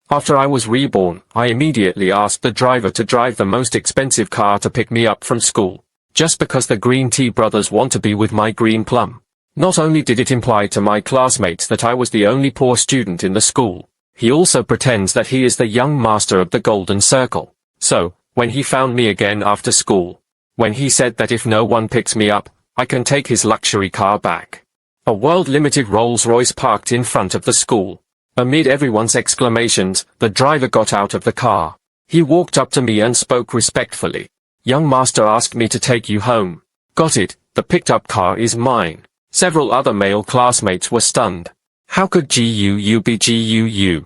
After I was reborn, I immediately asked the driver to drive the most expensive car to pick me up from school, just because the Green Tea brothers want to be with my green plum. Not only did it imply to my classmates that I was the only poor student in the school, he also pretends that he is the young master of the Golden Circle. So, when he found me again after school, when he said that if no one picks me up, I can take his luxury car back. A world-limited Rolls-Royce parked in front of the school. Amid everyone's exclamations, the driver got out of the car. He walked up to me and spoke respectfully. "Young master asked me to take you home." "Got it, the picked-up car is mine." Several other male classmates were stunned. How could GUU be GUU?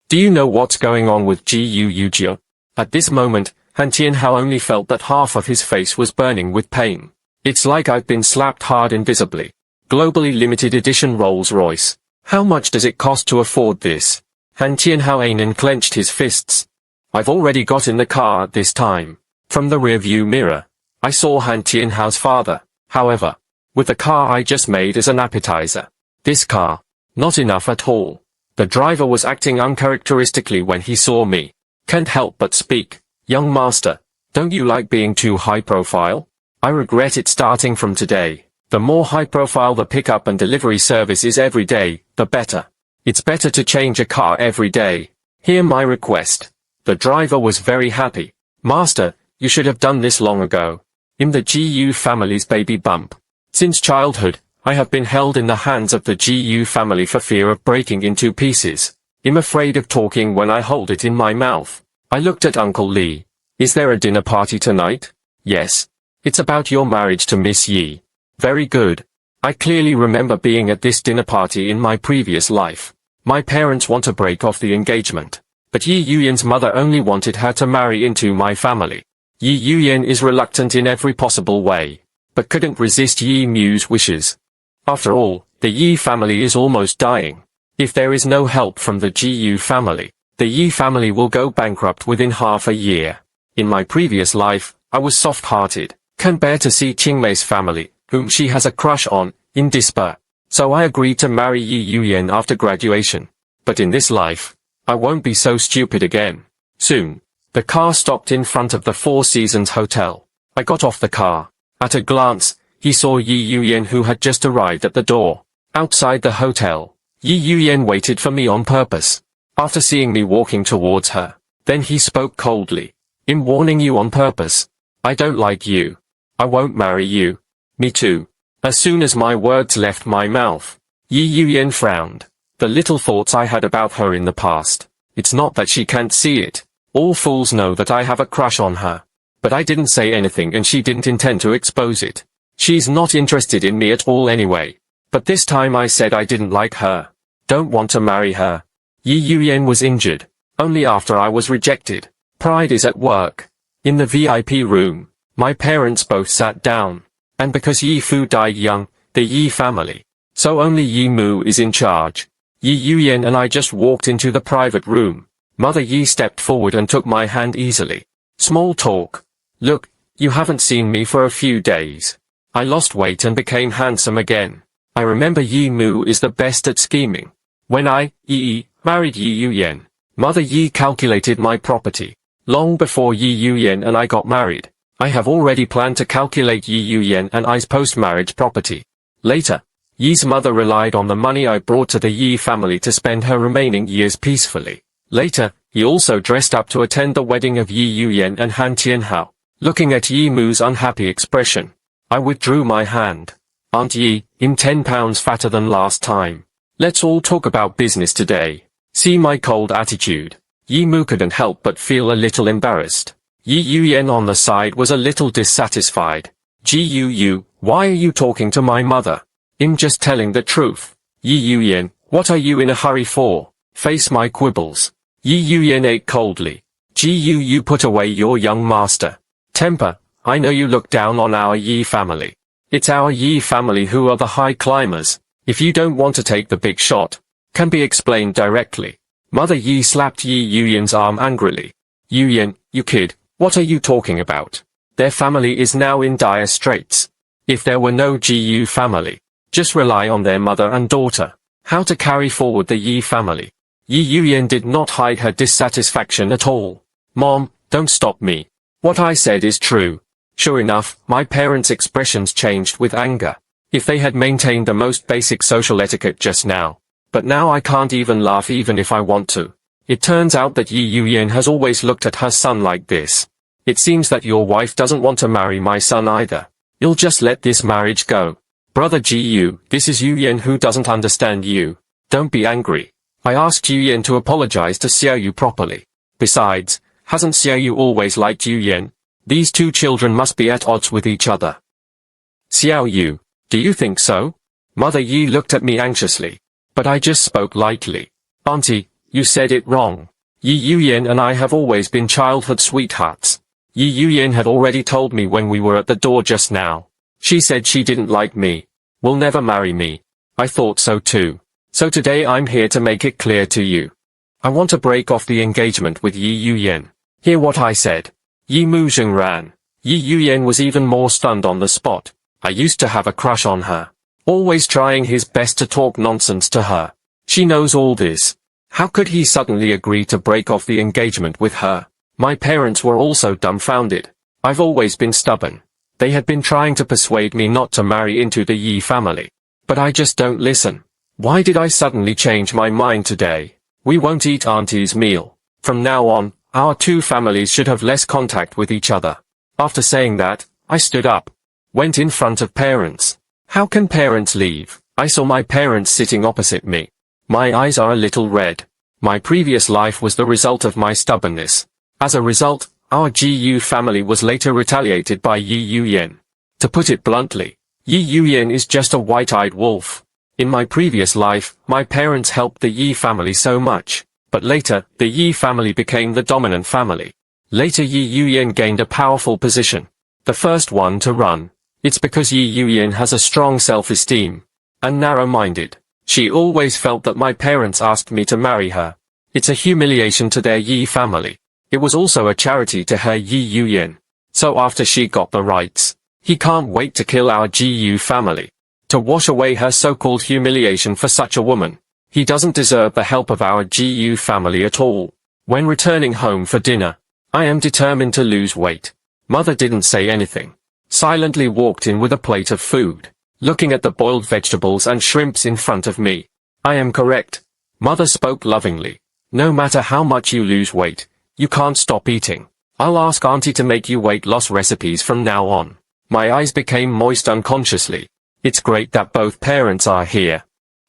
Do you know what's going on with GUU? At this moment, Han Tianhao only felt that half of his face was burning with pain. It's like I've been slapped hard invisibly. Globally limited edition Rolls-Royce. How much does it cost to afford this? Han Tianhao clenched his fists. I've already got in the car at this time. From the rear-view mirror, I saw Han Tianhao's father, however, with the car I just made as an appetizer. This car, not enough at all. The driver was acting uncharacteristically when he saw me. Can't help but speak. "Young master, don't you like being too high-profile? I regret it starting from today. The more high-profile the pickup and delivery service is every day, the better. It's better to change a car every day. Hear my request." The driver was very happy. "Master, you should have done this long ago. I'm the GU family's baby bump. Since childhood, I have been held in the hands of the GU family for fear of breaking into pieces. I'm afraid of talking when I hold it in my mouth." I looked at Uncle Lee. "Is there a dinner party tonight?" "Yes. It's about your marriage to Miss Yi." "Very good. I clearly remember being at this dinner party in my previous life. My parents want to break off the engagement, but Yi Yuyan's mother only wanted her to marry into my family. Yi Yuyan is reluctant in every possible way, but couldn't resist Yi Mu's wishes. After all, the Yi family is almost dying. If there is no help from the GU family, the Yi family will go bankrupt within half a year. In my previous life, I was soft-hearted, can't bear to see Qingmei's family, whom she has a crush on, in despair. So I agreed to marry Yi Yuyan after graduation. But in this life, I won't be so stupid again. Soon, the car stopped in front of the Four Seasons Hotel. I got off the car. At a glance, he saw Yi Yuyan, who had just arrived at the door. Outside the hotel, Yi Yuyan waited for me on purpose. After seeing me walking towards her, then he spoke coldly. "I'm warning you on purpose. I don't like you. I won't marry you." "Me too." As soon as my words left my mouth, Yi Yuyan frowned. The little thoughts I had about her in the past. It's not that she can't see it. All fools know that I have a crush on her. But I didn't say anything and she didn't intend to expose it. She's not interested in me at all anyway. But this time I said I didn't like her. Don't want to marry her. Yi Yuyan was injured. Only after I was rejected. Pride is at work. In the VIP room, my parents both sat down. And because Yi Fu died young, the Yi family, so only Yi Mu is in charge. Yi Yuyan and I just walked into the private room. Mother Yi stepped forward and took my hand easily. "Small talk. Look, you haven't seen me for a few days. I lost weight and became handsome again. I remember Yi Mu is the best at scheming. When I, Yi, married Yi Yuyan, Mother Yi calculated my property. Long before Yi Yuyan and I got married, I have already planned to calculate Yi Yuyan and I's post-marriage property. Later, Yi's mother relied on the money I brought to the Yi family to spend her remaining years peacefully. Later, he also dressed up to attend the wedding of Yi Yuyan and Han Tianhao. Looking at Yi Mu's unhappy expression, I withdrew my hand. "Aunt Yi, I'm 10 pounds fatter than last time. Let's all talk about business today." See my cold attitude. Yi Mu couldn't help but feel a little embarrassed. Yi Yuyan on the side was a little dissatisfied. "GUU, why are you talking to my mother? I'm just telling the truth." "Yi Yuyan, what are you in a hurry for? Face my quibbles." Yi Yuyan ate coldly. "GUU, put away your young master. Temper, I know you look down on our Yi family. It's our Yi family who are the high climbers. If you don't want to take the big shot, can be explained directly." Mother Yi slapped Yi Yuyan's arm angrily. "Yuyan, you kid. What are you talking about? Their family is now in dire straits. If there were no GU family, just rely on their mother and daughter. How to carry forward the Yi family. Yi Yuyan did not hide her dissatisfaction at all. Mom, don't stop me. What I said is true. Sure enough, my parents' expressions changed with anger. If they had maintained the most basic social etiquette just now. But now I can't even laugh even if I want to. It turns out that Yi Yuyan has always looked at her son like this. It seems that your wife doesn't want to marry my son either. You'll just let this marriage go. Brother Ji, this is Yuyan who doesn't understand you. Don't be angry. I asked Yuyan to apologize to Xiaoyu properly. Besides, hasn't Xiaoyu always liked Yuyan? These two children must be at odds with each other. Xiaoyu, do you think so? Mother Yi looked at me anxiously. But I just spoke lightly. Auntie, you said it wrong. Yi Yuyan and I have always been childhood sweethearts. Yi Yuyan had already told me when we were at the door just now. She said she didn't like me. Will never marry me. I thought so too. So today I'm here to make it clear to you. I want to break off the engagement with Yi Yuyan. Hear what I said. Yi Muzheng ran. Yi Yuyan was even more stunned on the spot. I used to have a crush on her. Always trying his best to talk nonsense to her. She knows all this. How could he suddenly agree to break off the engagement with her? My parents were also dumbfounded. I've always been stubborn. They had been trying to persuade me not to marry into the Yi family. But I just don't listen. Why did I suddenly change my mind today? We won't eat Auntie's meal. From now on, our two families should have less contact with each other. After saying that, I stood up. Went in front of parents. How can parents leave? I saw my parents sitting opposite me. My eyes are a little red. My previous life was the result of my stubbornness. As a result, our GU family was later retaliated by Yi Yuyan. To put it bluntly, Yi Yuyan is just a white-eyed wolf. In my previous life, my parents helped the Yi family so much, but later, the Yi family became the dominant family. Later Yi Yuyan gained a powerful position. The first one to run. It's because Yi Yuyan has a strong self-esteem. And narrow-minded. She always felt that my parents asked me to marry her. It's a humiliation to their Yi family. It was also a charity to her Yi Yuyan. So after she got the rights, he can't wait to kill our GU family. To wash away her so-called humiliation for such a woman. He doesn't deserve the help of our GU family at all. When returning home for dinner, I am determined to lose weight. Mother didn't say anything. Silently walked in with a plate of food, looking at the boiled vegetables and shrimps in front of me. I am correct. Mother spoke lovingly. No matter how much you lose weight, you can't stop eating. I'll ask Auntie to make you weight loss recipes from now on. My eyes became moist unconsciously. It's great that both parents are here.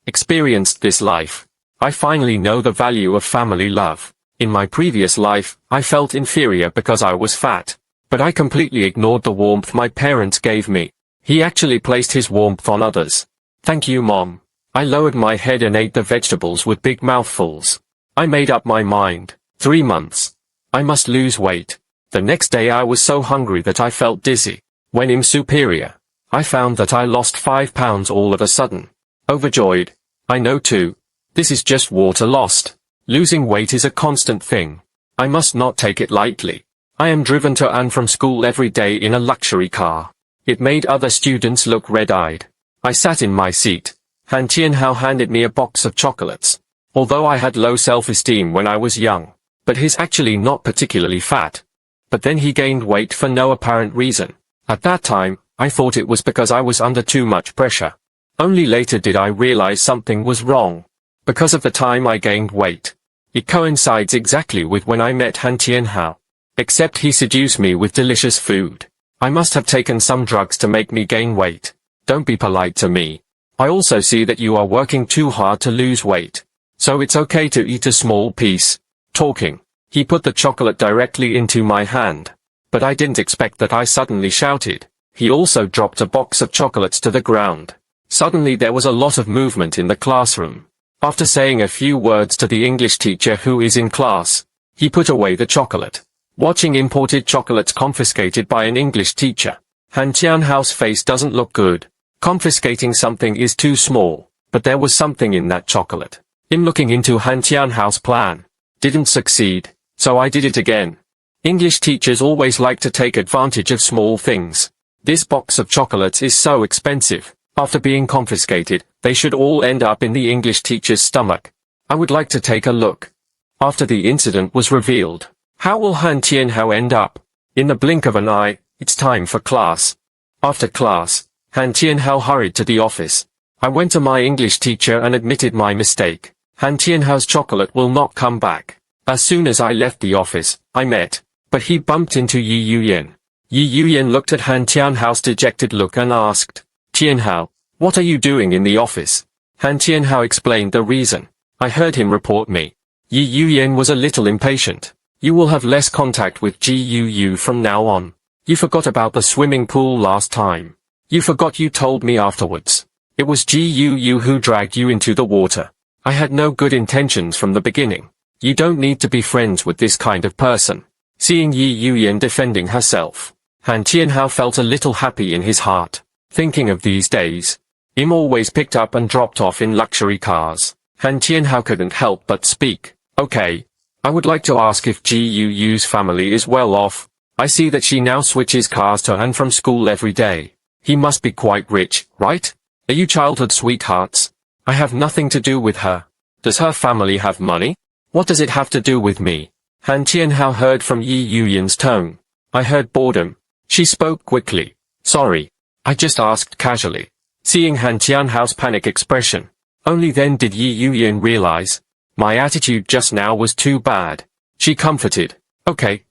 Experienced this life. I finally know the value of family love. In my previous life, I felt inferior because I was fat. But I completely ignored the warmth my parents gave me. He actually placed his warmth on others. Thank you, Mom. I lowered my head and ate the vegetables with big mouthfuls. I made up my mind. 3 months. I must lose weight. The next day I was so hungry that I felt dizzy. When in Superior, I found that I lost 5 pounds all of a sudden. Overjoyed. I know too. This is just water lost. Losing weight is a constant thing. I must not take it lightly. I am driven to and from school every day in a luxury car. It made other students look red-eyed. I sat in my seat. Han Tianhao handed me a box of chocolates. Although I had low self-esteem when I was young. But he's actually not particularly fat. But then he gained weight for no apparent reason. At that time, I thought it was because I was under too much pressure. Only later did I realize something was wrong. Because of the time I gained weight. It coincides exactly with when I met Han Tianhao. Except he seduced me with delicious food. I must have taken some drugs to make me gain weight. Don't be polite to me. I also see that you are working too hard to lose weight. So it's okay to eat a small piece. Talking. He put the chocolate directly into my hand. But I didn't expect that I suddenly shouted. He also dropped a box of chocolates to the ground. Suddenly there was a lot of movement in the classroom. After saying a few words to the English teacher who is in class, he put away the chocolate. Watching imported chocolates confiscated by an English teacher. Han Tianhao's face doesn't look good. Confiscating something is too small, but there was something in that chocolate. In looking into Han Tianhao's plan. Didn't succeed, so I did it again. English teachers always like to take advantage of small things. This box of chocolates is so expensive. After being confiscated, They should all end up in the English teacher's stomach. I would like to take a look. After the incident was revealed, how will Han Tianhao end up? In the blink of an eye, it's time for class. After class, Han Tianhao hurried to the office. I went to my English teacher and admitted my mistake. Han Tianhao's chocolate will not come back. As soon as I left the office, I met, but he bumped into Yi Yuyan. Yi Yuyan looked at Han Tianhao's dejected look and asked, Tianhao, what are you doing in the office? Han Tianhao explained the reason. I heard him report me. Yi Yuyan was a little impatient. You will have less contact with GUU from now on. You forgot about the swimming pool last time. You forgot you told me afterwards. It was GUU who dragged you into the water. I had no good intentions from the beginning. You don't need to be friends with this kind of person. Seeing Yi Yuyan defending herself, Han Tianhao felt a little happy in his heart. Thinking of these days, him always picked up and dropped off in luxury cars. Han Tianhao couldn't help but speak. Okay. I would like to ask if GUU's family is well off. I see that she now switches cars to and from school every day. He must be quite rich, right? Are you childhood sweethearts? I have nothing to do with her. Does her family have money? What does it have to do with me? Han Tianhao heard from Yi Yuyan's tone. I heard boredom. She spoke quickly. Sorry. I just asked casually. Seeing Han Tianhao's panic expression, only then did Yi Yuyan realize. My attitude just now was too bad. She comforted. Okay.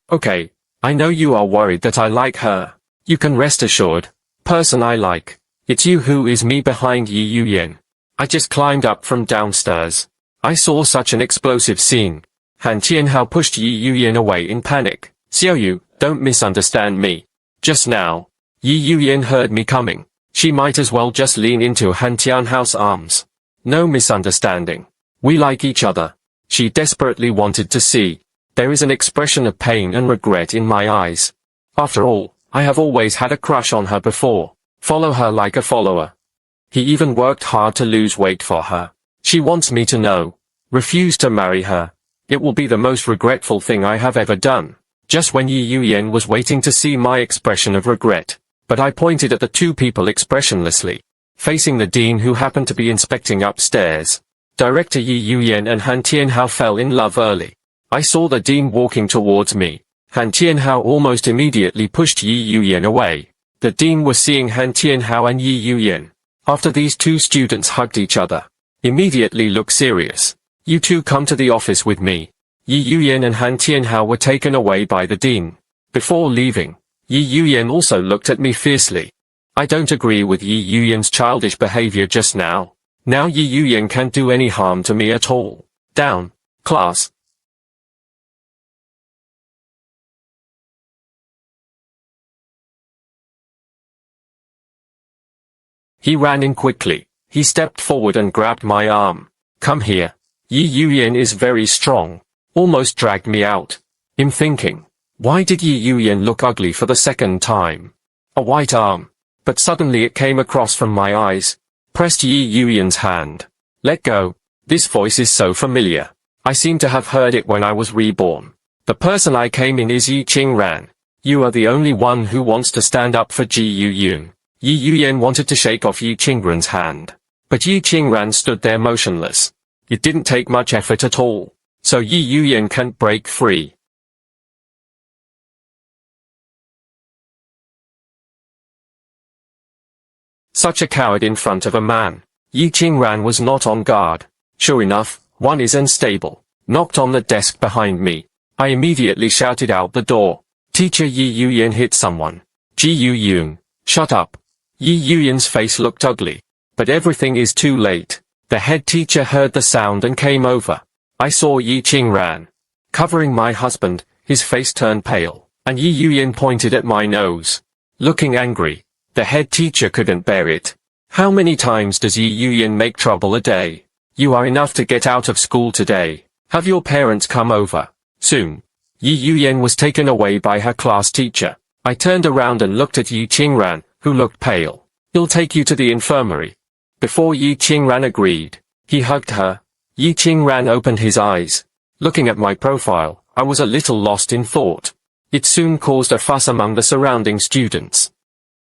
I know you are worried that I like her. You can rest assured. Person I like. It's you who is me behind Yi Yuyan. I just climbed up from downstairs. I saw such an explosive scene. Han Tianhao pushed Yi Yuyan away in panic. Xiaoyu, don't misunderstand me. Just now, Yi Yuyan heard me coming. She might as well just lean into Han Tianhao's arms. No misunderstanding. We like each other. She desperately wanted to see. There is an expression of pain and regret in my eyes. After all, I have always had a crush on her before. Follow her like a follower. He even worked hard to lose weight for her. She wants me to know. Refuse to marry her. It will be the most regretful thing I have ever done. Just when Yi Yuyan was waiting to see my expression of regret. But I pointed at the two people expressionlessly. Facing the dean who happened to be inspecting upstairs. Director Yi Yuyan and Han Tianhao fell in love early. I saw the dean walking towards me. Han Tianhao almost immediately pushed Yi Yuyan away. The dean was seeing Han Tianhao and Yi Yuyan. After these two students hugged each other. Immediately looked serious. You two come to the office with me. Yi Yuyan and Han Tianhao were taken away by the dean. Before leaving, Yi Yuyan also looked at me fiercely. I don't agree with Yi Yuyan's childish behavior just now. Now Yi Yuyan can't do any harm to me at all. Down. Class. He ran in quickly. He stepped forward and grabbed my arm. Come here. Yi Yuyan is very strong. Almost dragged me out. I'm thinking. Why did Yi Yuyan look ugly for the second time? A white arm. But suddenly it came across from my eyes. Pressed Yi Yuyan's hand. Let go. This voice is so familiar. I seem to have heard it when I was reborn. The person I came in is Yi Qingran. You are the only one who wants to stand up for Ji Yuyun. Yi Yuyan wanted to shake off Yi Qingran's hand. But Yi Qingran stood there motionless. It didn't take much effort at all. So Yi Yuyan can't break free. Such a coward in front of a man. Yi Qingran was not on guard. Sure enough, one is unstable. Knocked on the desk behind me. I immediately shouted out the door. Teacher Yi Yuyan hit someone. Ji Yuyun, shut up. Yi Yuyan's face looked ugly. But everything is too late. The head teacher heard the sound and came over. I saw Yi Qingran. Covering my husband, his face turned pale, and Yi Yuyan pointed at my nose. Looking angry. The head teacher couldn't bear it. How many times does Yi Yuyan make trouble a day? You are enough to get out of school today. Have your parents come over. Soon. Yi Yuyan was taken away by her class teacher. I turned around and looked at Yi Qingran, who looked pale. He'll take you to the infirmary. Before Yi Qingran agreed, he hugged her. Yi Qingran opened his eyes. Looking at my profile, I was a little lost in thought. It soon caused a fuss among the surrounding students.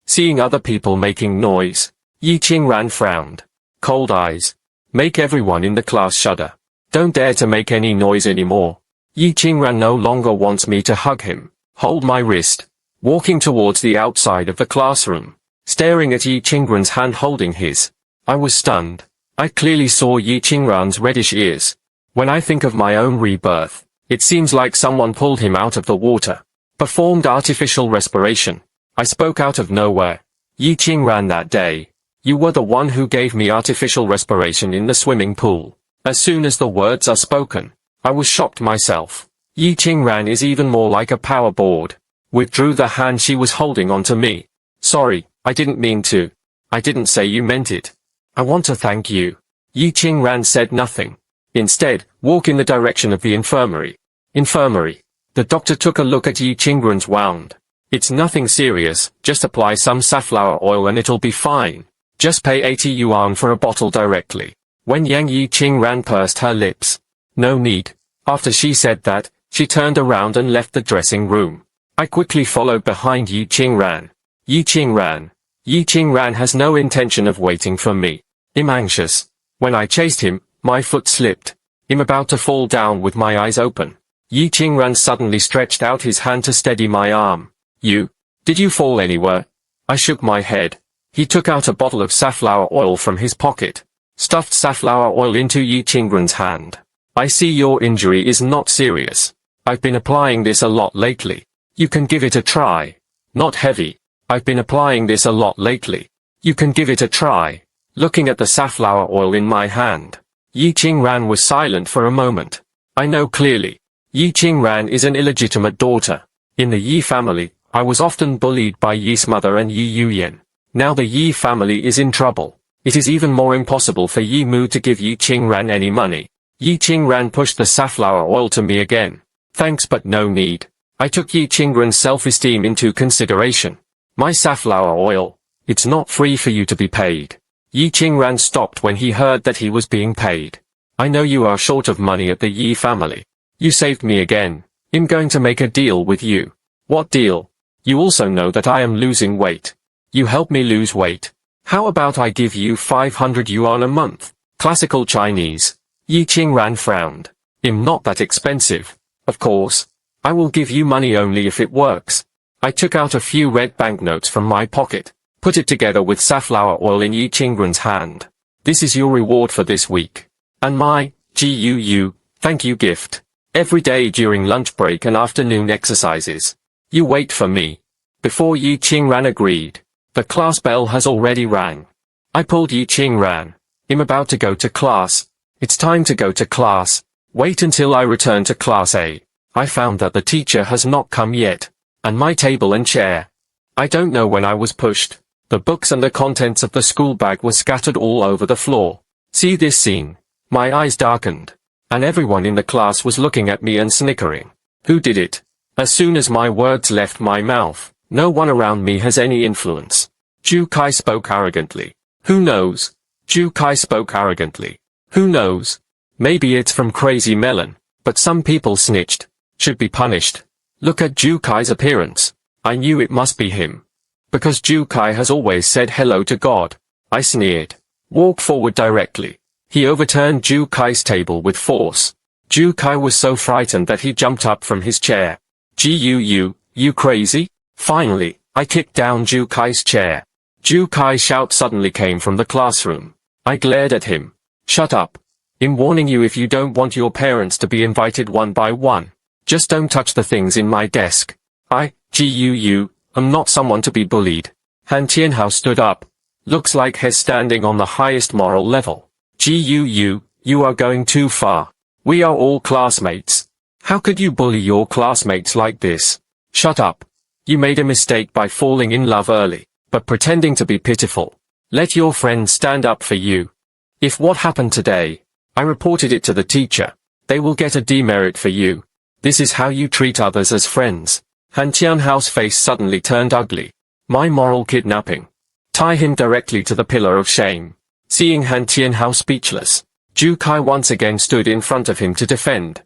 Seeing other people making noise, Yi Qingran frowned. Cold eyes. Make everyone in the class shudder. Don't dare to make any noise anymore. Yi Qingran no longer wants me to hug him. Hold my wrist. Walking towards the outside of the classroom. Staring at Yi Qingran's hand holding his. I was stunned. I clearly saw Yi Qingran's reddish ears. When I think of my own rebirth, it seems like someone pulled him out of the water. Performed artificial respiration. I spoke out of nowhere. Yi Qingran, that day, you were the one who gave me artificial respiration in the swimming pool. As soon as the words are spoken, I was shocked myself. Yi Qingran is even more like a power board. Withdrew the hand she was holding onto me. Sorry, I didn't mean to. I didn't say you meant it. I want to thank you. Yi Qingran said nothing. Instead, walk in the direction of the infirmary. Infirmary. The doctor took a look at Yi Qingran's wound. It's nothing serious, just apply some safflower oil and it'll be fine. Just pay 80 yuan for a bottle directly. When Yi Qingran pursed her lips. No need. After she said that, she turned around and left the dressing room. I quickly followed behind Yi Qingran. Yi Qingran. Yi Qingran has no intention of waiting for me. I'm anxious. When I chased him, my foot slipped. I'm about to fall down with my eyes open. Yi Qingran suddenly stretched out his hand to steady my arm. Did you fall anywhere? I shook my head. He took out a bottle of safflower oil from his pocket. Stuffed safflower oil into Yi Qingran's hand. I see your injury is not serious. I've been applying this a lot lately. You can give it a try. Not heavy. I've been applying this a lot lately. You can give it a try. Looking at the safflower oil in my hand. Yi Qingran was silent for a moment. I know clearly. Yi Qingran is an illegitimate daughter. In the Yi family, I was often bullied by Yi's mother and Yi Yuyan. Now the Yi family is in trouble. It is even more impossible for Yi Mu to give Yi Qingran any money. Yi Qingran pushed the safflower oil to me again. Thanks, but no need. I took Yi Qingran's self-esteem into consideration. My safflower oil. It's not free for you to be paid. Yi Qingran stopped when he heard that he was being paid. I know you are short of money at the Yi family. You saved me again. I'm going to make a deal with you. What deal? You also know that I am losing weight. You help me lose weight. How about I give you 500 yuan a month? Classical Chinese. Yi Qingran frowned. I'm not that expensive. Of course. I will give you money only if it works. I took out a few red banknotes from my pocket. Put it together with safflower oil in Yi Qingran's hand. This is your reward for this week. And my, thank you gift. Every day during lunch break and afternoon exercises. You wait for me. Before Yi Qingran agreed. The class bell has already rang. I pulled Yi Qingran. I'm about to go to class. It's time to go to class. Wait until I return to class A. I found that the teacher has not come yet. And my table and chair. I don't know when I was pushed. The books and the contents of the school bag were scattered all over the floor. See this scene. My eyes darkened. And everyone in the class was looking at me and snickering. Who did it? As soon as my words left my mouth, no one around me has any influence. Zhu Kai spoke arrogantly. Who knows? Zhu Kai spoke arrogantly. Who knows? Maybe it's from Crazy Melon, but some people snitched. Should be punished. Look at Zhu Kai's appearance. I knew it must be him. Because Zhu Kai has always said hello to God. I sneered. Walk forward directly. He overturned Zhu Kai's table with force. Zhu Kai was so frightened that he jumped up from his chair. You crazy? Finally, I kicked down Zhu Kai's chair. Zhu Kai's shout suddenly came from the classroom. I glared at him. Shut up. I'm warning you, if you don't want your parents to be invited one by one. Just don't touch the things in my desk. I'm not someone to be bullied. Han Tianhao stood up. Looks like he's standing on the highest moral level. You are going too far. We are all classmates. How could you bully your classmates like this? Shut up. You made a mistake by falling in love early, but pretending to be pitiful. Let your friends stand up for you. If what happened today, I reported it to the teacher, they will get a demerit for you. This is how you treat others as friends. Han Tianhao's face suddenly turned ugly. My moral kidnapping. Tie him directly to the pillar of shame. Seeing Han Tianhao speechless, Zhu Kai once again stood in front of him to defend.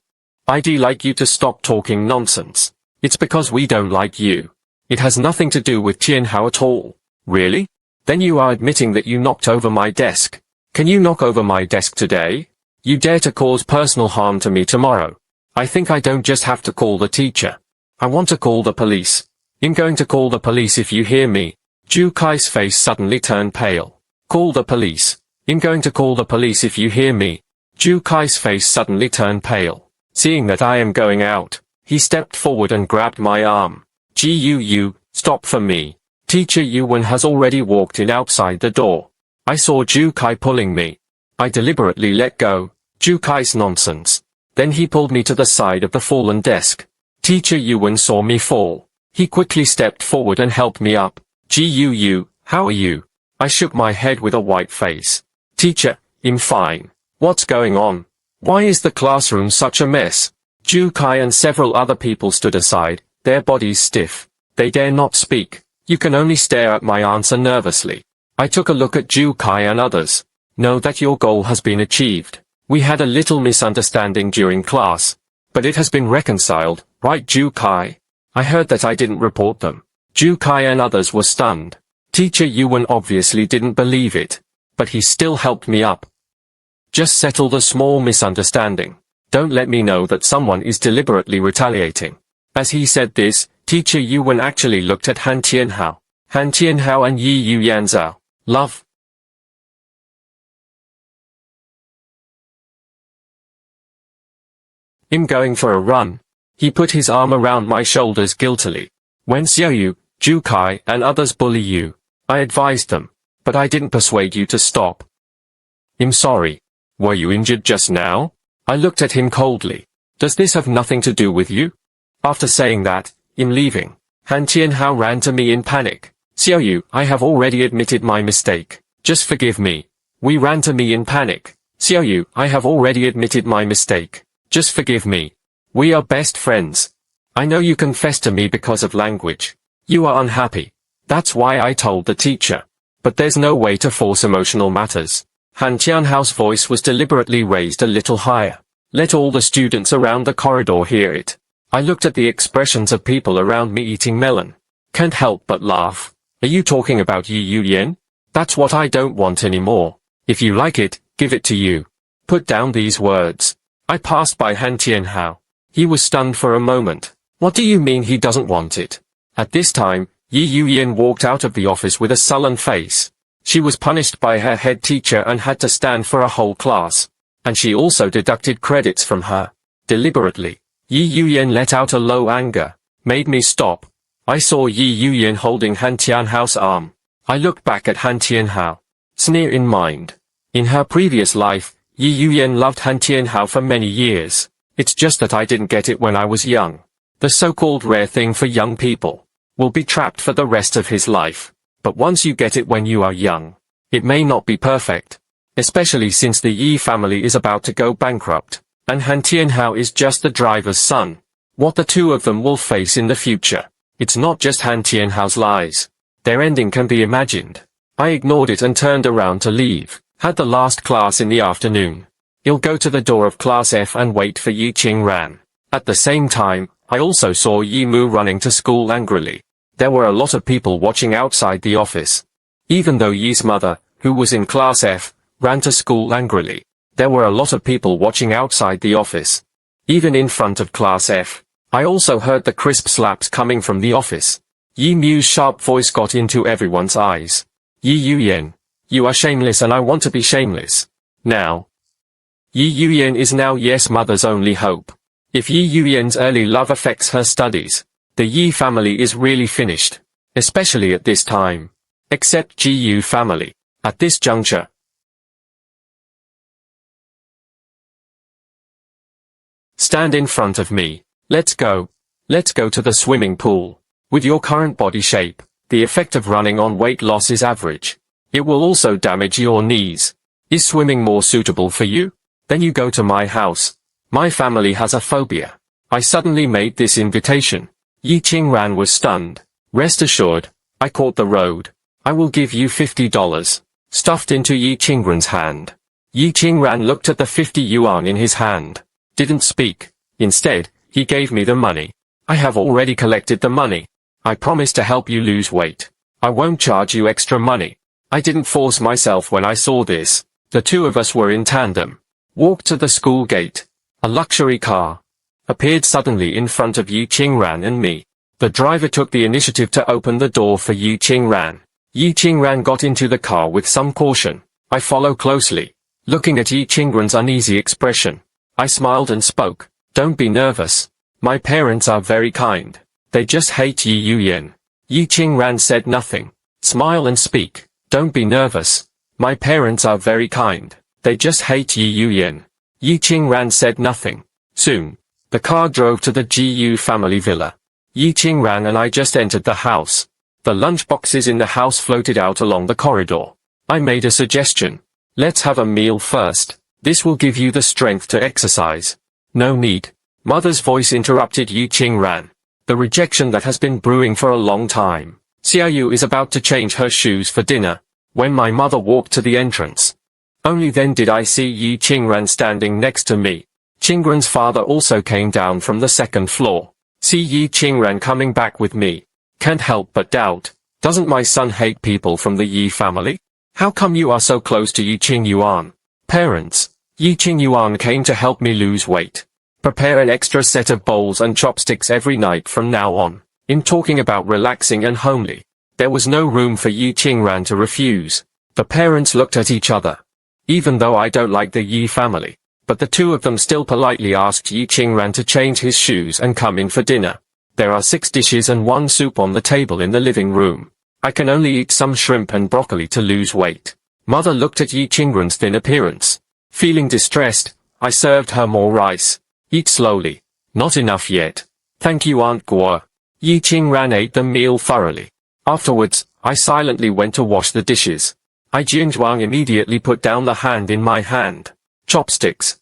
I'd like you to stop talking nonsense. It's because we don't like you. It has nothing to do with Tianhao at all. Really? Then you are admitting that you knocked over my desk. Can you knock over my desk today? You dare to cause personal harm to me tomorrow. I think I don't just have to call the teacher. I want to call the police. I'm going to call the police if you hear me. Ju Kai's face suddenly turned pale. Call the police. I'm going to call the police if you hear me. Ju Kai's face suddenly turned pale. Seeing that I am going out, he stepped forward and grabbed my arm. Gu, stop for me. Teacher Yuan has already walked in outside the door. I saw Ju Kai pulling me. I deliberately let go. Ju Kai's nonsense. Then he pulled me to the side of the fallen desk. Teacher Yuan saw me fall. He quickly stepped forward and helped me up. Gu, how are you? I shook my head with a white face. Teacher, I'm fine. What's going on? Why is the classroom such a mess? Ju Kai and several other people stood aside, their bodies stiff. They dare not speak. You can only stare at my answer nervously. I took a look at Ju Kai and others. Know that your goal has been achieved. We had a little misunderstanding during class. But it has been reconciled, right Ju Kai? I heard that I didn't report them. Ju Kai and others were stunned. Teacher Yuan obviously didn't believe it. But he still helped me up. Just settle the small misunderstanding. Don't let me know that someone is deliberately retaliating. As he said this, Teacher Yuan actually looked at Han Tianhao. Han Tianhao and Yi Yu Yanzhao. Love. I'm going for a run. He put his arm around my shoulders guiltily. When Xiaoyu, Ju Kai, and others bully you, I advised them. But I didn't persuade you to stop. I'm sorry. Were you injured just now? I looked at him coldly. Does this have nothing to do with you? After saying that, I'm leaving. Han Tianhao ran to me in panic. Xiaoyu, I have already admitted my mistake. Just forgive me. We ran to me in panic. Xiaoyu, I have already admitted my mistake. Just forgive me. We are best friends. I know you confessed to me because of language. You are unhappy. That's why I told the teacher. But there's no way to force emotional matters. Han Tianhao's voice was deliberately raised a little higher. Let all the students around the corridor hear it. I looked at the expressions of people around me eating melon. Can't help but laugh. Are you talking about Yi Yu Yan? That's what I don't want anymore. If you like it, give it to you. Put down these words. I passed by Han Tianhao. He was stunned for a moment. What do you mean he doesn't want it? At this time, Yi Yu Yan walked out of the office with a sullen face. She was punished by her head teacher and had to stand for a whole class. And she also deducted credits from her. Deliberately, Yi Yu Yan let out a low anger. Made me stop. I saw Yi Yu Yan holding Han Tianhao's arm. I looked back at Han Tianhao. Sneer in mind. In her previous life, Yi Yu Yan loved Han Tianhao for many years. It's just that I didn't get it when I was young. The so-called rare thing for young people. Will be trapped for the rest of his life. But once you get it when you are young, it may not be perfect. Especially since the Yi family is about to go bankrupt, and Han Tianhao is just the driver's son. What the two of them will face in the future. It's not just Han Tianhao's lies. Their ending can be imagined. I ignored it and turned around to leave. Had the last class in the afternoon. I'll go to the door of class F and wait for Yi Qingran. At the same time, I also saw Yi Mu running to school angrily. There were a lot of people watching outside the office. Even though Yi's mother, who was in class F, ran to school angrily, there were a lot of people watching outside the office. Even in front of class F, I also heard the crisp slaps coming from the office. Yi Mu's sharp voice got into everyone's eyes. Yi Yu Yan, you are shameless and I want to be shameless. Now. Yi Yu Yan is now Yes mother's only hope. If Yi Yu Yan's early love affects her studies, the Yi family is really finished. Especially at this time. Except Ji Yu family. At this juncture. Stand in front of me. Let's go. Let's go to the swimming pool. With your current body shape, the effect of running on weight loss is average. It will also damage your knees. Is swimming more suitable for you? Then you go to my house. My family has a phobia. I suddenly made this invitation. Yi Qingran was stunned. Rest assured, I caught the road. I will give you $50. Stuffed into Yi Qingran's hand. Yi Qingran looked at the 50 yuan in his hand. Didn't speak. Instead, he gave me the money. I have already collected the money. I promise to help you lose weight. I won't charge you extra money. I didn't force myself when I saw this. The two of us were in tandem. Walked to the school gate. A luxury car appeared suddenly in front of Yi Qingran and me. The driver took the initiative to open the door for Yi Qingran. Yi Qingran got into the car with some caution. I followed closely, looking at Yi Qingran's uneasy expression. I smiled and spoke. Don't be nervous. My parents are very kind. They just hate Yi Yuyan. Yi Qingran said nothing. Smile and speak. Don't be nervous. My parents are very kind. They just hate Yi Yuyan. Yi Qingran said nothing. Soon, the car drove to the Gu family villa. Yi Qingran and I just entered the house. The lunchboxes in the house floated out along the corridor. I made a suggestion. Let's have a meal first. This will give you the strength to exercise. No need. Mother's voice interrupted Yi Qingran. The rejection that has been brewing for a long time. Xiaoyu is about to change her shoes for dinner. When my mother walked to the entrance. Only then did I see Yi Qingran standing next to me. Qingran's father also came down from the second floor. See Yi Qingran coming back with me. Can't help but doubt. Doesn't my son hate people from the Yi family? How come you are so close to Yi Qingyuan? Parents. Yi Qingyuan came to help me lose weight. Prepare an extra set of bowls and chopsticks every night from now on. In talking about relaxing and homely, there was no room for Yi Qingran to refuse. The parents looked at each other. Even though I don't like the Yi family, but the two of them still politely asked Yi Qingran to change his shoes and come in for dinner. There are 6 dishes and 1 soup on the table in the living room. I can only eat some shrimp and broccoli to lose weight. Mother looked at Yi Qingran's thin appearance. Feeling distressed, I served her more rice. Eat slowly. Not enough yet. Thank you, Aunt Guo. Yi Qingran ate the meal thoroughly. Afterwards, I silently went to wash the dishes. I Jinzhuang immediately put down the hand in my hand. Chopsticks.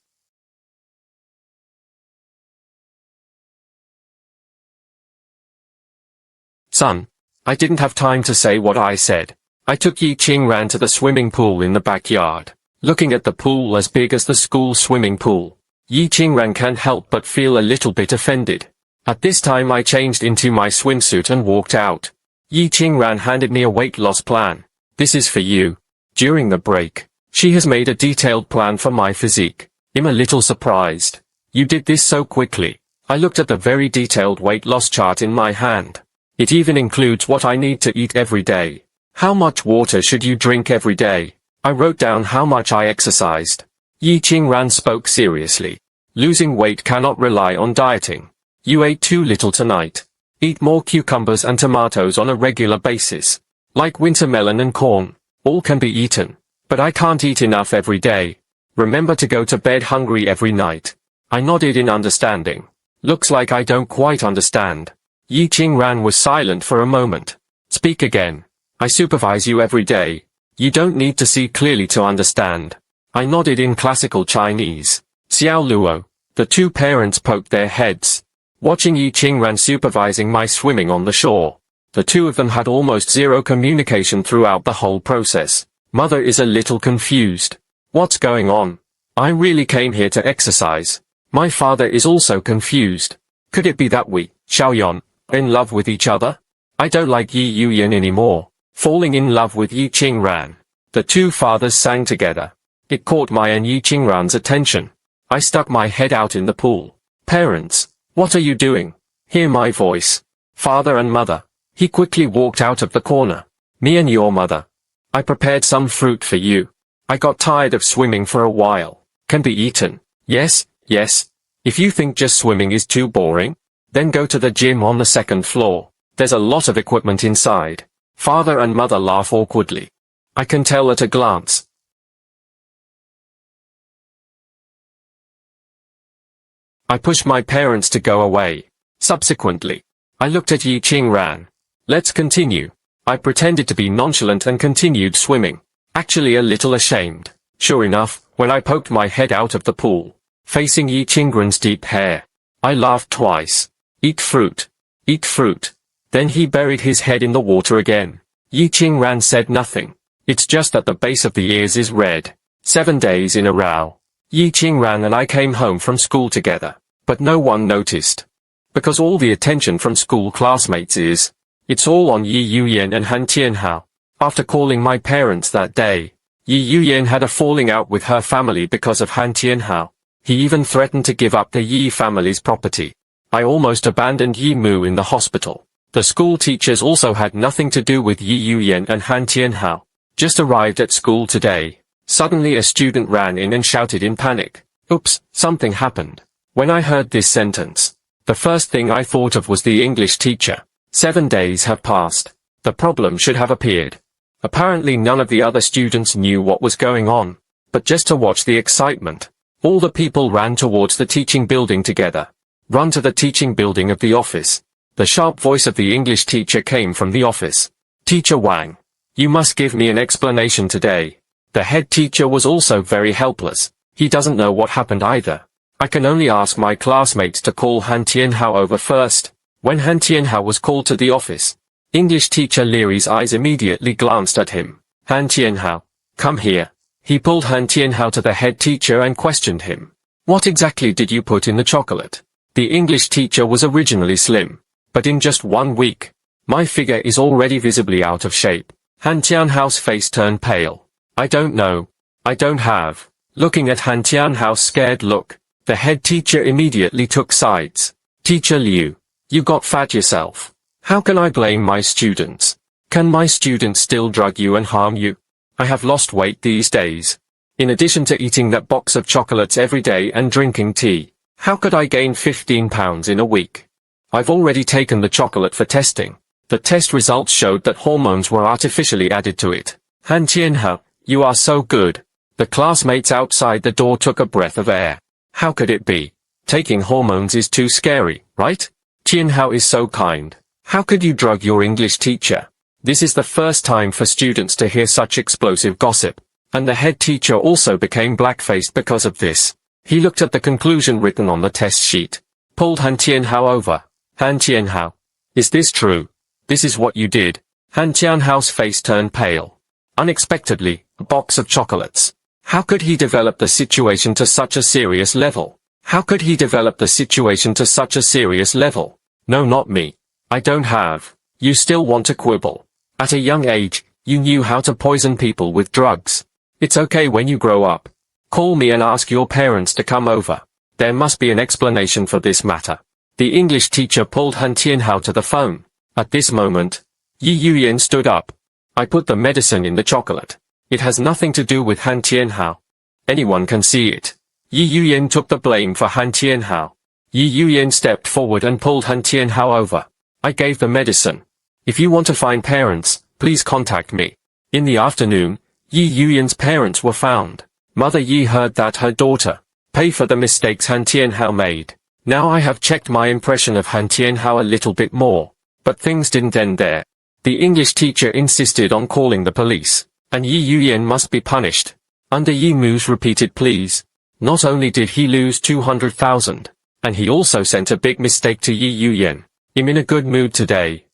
Son. I didn't have time to say what I said. I took Yi Qingran to the swimming pool in the backyard. Looking at the pool as big as the school swimming pool, Yi Qingran can't help but feel a little bit offended. At this time I changed into my swimsuit and walked out. Yi Qingran handed me a weight loss plan. This is for you. During the break, she has made a detailed plan for my physique. I'm a little surprised. You did this so quickly. I looked at the very detailed weight loss chart in my hand. It even includes what I need to eat every day. How much water should you drink every day? I wrote down how much I exercised. Yi Qingran spoke seriously. Losing weight cannot rely on dieting. You ate too little tonight. Eat more cucumbers and tomatoes on a regular basis. Like winter melon and corn. All can be eaten. But I can't eat enough every day. Remember to go to bed hungry every night. I nodded in understanding. Looks like I don't quite understand. Yi Qingran was silent for a moment. Speak again. I supervise you every day. You don't need to see clearly to understand. I nodded in classical Chinese. Xiao Luo. The two parents poked their heads. Watching Yi Qingran supervising my swimming on the shore. The two of them had almost zero communication throughout the whole process. Mother is a little confused. What's going on? I really came here to exercise. My father is also confused. Could it be that we, Xiaoyan, are in love with each other? I don't like Yi Yuyan anymore. Falling in love with Yi Qingran. The two fathers sang together. It caught my and Yi Qingran's attention. I stuck my head out in the pool. Parents, what are you doing? Hear my voice. Father and mother. He quickly walked out of the corner. Me and your mother. I prepared some fruit for you. I got tired of swimming for a while. Can be eaten. Yes, yes. If you think just swimming is too boring, then go to the gym on the second floor. There's a lot of equipment inside. Father and mother laugh awkwardly. I can tell at a glance. I pushed my parents to go away. Subsequently, I looked at Yi Qingran. Let's continue. I pretended to be nonchalant and continued swimming. Actually a little ashamed. Sure enough, when I poked my head out of the pool, facing Yi Qingran's deep hair, I laughed twice. Eat fruit. Eat fruit. Then he buried his head in the water again. Yi Qingran said nothing. It's just that the base of the ears is red. 7 days in a row. Yi Qingran and I came home from school together, but no one noticed. Because all the attention from school classmates is, it's all on Yi Yuyan and Han Tianhao. After calling my parents that day, Yi Yuyan had a falling out with her family because of Han Tianhao. He even threatened to give up the Yi family's property. I almost abandoned Yi Mu in the hospital. The school teachers also had nothing to do with Yi Yuyan and Han Tianhao. Just arrived at school today. Suddenly a student ran in and shouted in panic, "Oops, something happened." When I heard this sentence, the first thing I thought of was the English teacher. 7 days have passed. The problem should have appeared. Apparently none of the other students knew what was going on. But just to watch the excitement, all the people ran towards the teaching building together. Run to the teaching building of the office. The sharp voice of the English teacher came from the office. "Teacher Wang, you must give me an explanation today." The head teacher was also very helpless. He doesn't know what happened either. I can only ask my classmates to call Han Tianhao over first. When Han Tianhao was called to the office, English teacher Leary's eyes immediately glanced at him. "Han Tianhao, come here." He pulled Han Tianhao to the head teacher and questioned him. "What exactly did you put in the chocolate?" The English teacher was originally slim, but in just 1 week, my figure is already visibly out of shape. Han Tianhao's face turned pale. "I don't know. I don't have." Looking at Han Tianhao's scared look, the head teacher immediately took sides. "Teacher Liu, you got fat yourself. How can I blame my students? Can my students still drug you and harm you? I have lost weight these days. In addition to eating that box of chocolates every day and drinking tea, how could I gain 15 pounds in a week? I've already taken the chocolate for testing. The test results showed that hormones were artificially added to it." Han Tianhao, "You are so good." The classmates outside the door took a breath of air. How could it be? Taking hormones is too scary, right? Tianhao is so kind. How could you drug your English teacher? This is the first time for students to hear such explosive gossip, and the head teacher also became black-faced because of this. He looked at the conclusion written on the test sheet, pulled Han Tianhao over. "Han Tianhao, is this true? This is what you did." Han Tianhao's face turned pale. Unexpectedly, a box of chocolates. How could he develop the situation to such a serious level? How could he develop the situation to such a serious level? "No, not me. I don't have." You still want to quibble. At a young age, you knew how to poison people with drugs. It's okay when you grow up. Call me and ask your parents to come over. There must be an explanation for this matter. The English teacher pulled Han Tianhao to the phone. At this moment, Yi Yuyan stood up. "I put the medicine in the chocolate. It has nothing to do with Han Tianhao. Anyone can see it." Yi Yuyan took the blame for Han Tianhao. Yi Yuyan stepped forward and pulled Han Tianhao over. "I gave the medicine. If you want to find parents, please contact me." In the afternoon, Yi Yuyan's parents were found. Mother Yi heard that her daughter paid for the mistakes Han Tianhao made. Now I have checked my impression of Han Tianhao a little bit more. But things didn't end there. The English teacher insisted on calling the police, and Yi Yuyan must be punished. Under Yi Mu's repeated pleas, not only did he lose 200,000, and he also sent a big mistake to Yi Yuyan. "I'm in a good mood today.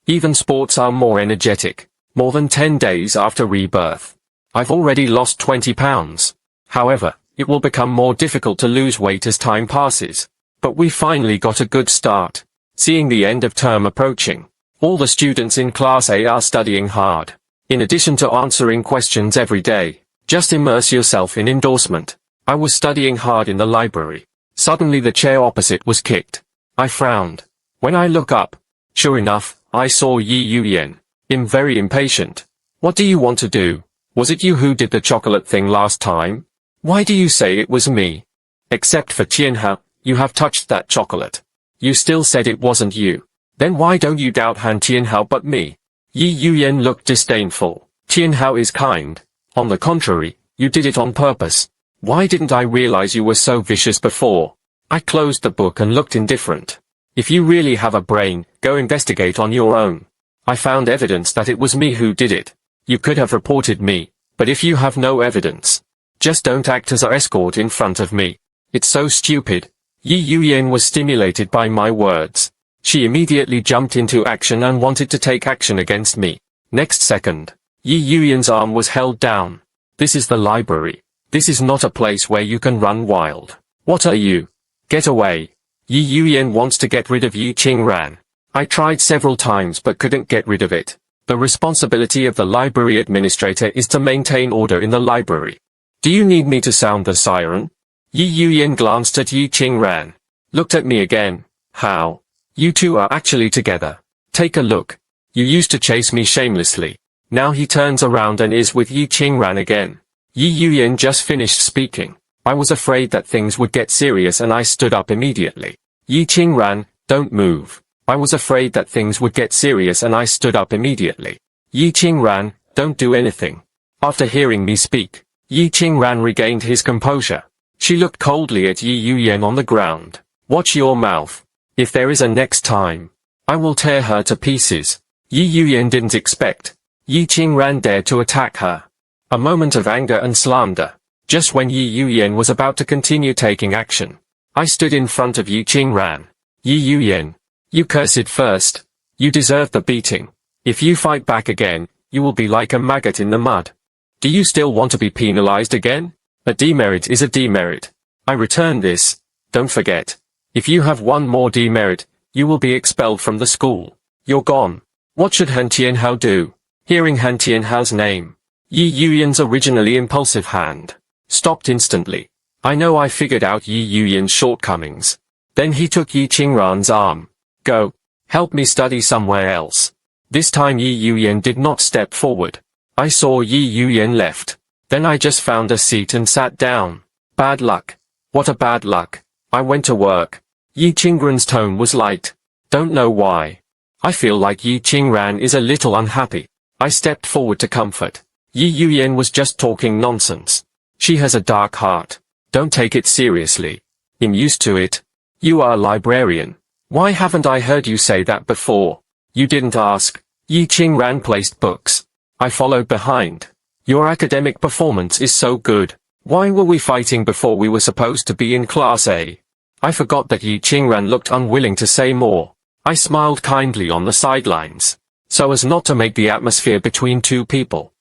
Even sports are more energetic. More than 10 days after rebirth. I've already lost 20 pounds. However, it will become more difficult to lose weight as time passes. But we finally got a good start." Seeing the end of term approaching, all the students in Class A are studying hard. In addition to answering questions every day, just immerse yourself in endorsement. I was studying hard in the library. Suddenly the chair opposite was kicked. I frowned. When I look up, sure enough, I saw Yi Yuyan. I'm very impatient. "What do you want to do? Was it you who did the chocolate thing last time? Why do you say it was me? Except for Tianhao, you have touched that chocolate. You still said it wasn't you. Then why don't you doubt Han Tianhao but me?" Yi Yuyan looked disdainful. "Tianhao is kind. On the contrary, you did it on purpose. Why didn't I realize you were so vicious before?" I closed the book and looked indifferent. "If you really have a brain, go investigate on your own. I found evidence that it was me who did it. You could have reported me, but if you have no evidence, just don't act as an escort in front of me. It's so stupid." Yi Yuyan was stimulated by my words. She immediately jumped into action and wanted to take action against me. Next second, Yi Yuyan's arm was held down. "This is the library. This is not a place where you can run wild. What are you? Get away. Yi Yuyan wants to get rid of Yi Qingran. I tried several times but couldn't get rid of it. The responsibility of the library administrator is to maintain order in the library. Do you need me to sound the siren? Yi Yuyan glanced at Yi Qingran. Looked at me again. How? You two are actually together. Take a look. You used to chase me shamelessly. Now he turns around and is with Yi Qingran again. Yi Yuyan just finished speaking. I was afraid that things would get serious and I stood up immediately. Yi Qingran, don't move. I was afraid that things would get serious and I stood up immediately. Yi Qingran, don't do anything. After hearing me speak, Yi Qingran regained his composure. She looked coldly at Yi Yuyan on the ground. Watch your mouth. If there is a next time, I will tear her to pieces. Yi Yuyan didn't expect Yi Qingran dared to attack her. A moment of anger and slander. Just when Yi Yuyan was about to continue taking action, I stood in front of Yi Qingran. Yi Yuyan, you cursed first. You deserve the beating. If you fight back again, you will be like a maggot in the mud. Do you still want to be penalized again? A demerit is a demerit. I return this. Don't forget. If you have one more demerit, you will be expelled from the school. You're gone. What should Han Tianhao do? Hearing Han Tianhao's name, Yi Yuyan's originally impulsive hand stopped instantly. I know I figured out Yi Yuyan's shortcomings. Then he took Yi Qingran's arm. Go. Help me study somewhere else. This time Yi Yuyan did not step forward. I saw Yi Yuyan left. Then I just found a seat and sat down. Bad luck. What a bad luck. I went to work. Yi Qingran's tone was light. Don't know why. I feel like Yi Qingran is a little unhappy. I stepped forward to comfort. Yi Yuyan was just talking nonsense. She has a dark heart. Don't take it seriously. I'm used to it. You are a librarian. Why haven't I heard you say that before? You didn't ask. Yi Qingran placed books. I followed behind. Your academic performance is so good. Why were we fighting before we were supposed to be in Class A? I forgot that Yi Qingran looked unwilling to say more. I smiled kindly on the sidelines, so as not to make the atmosphere between two people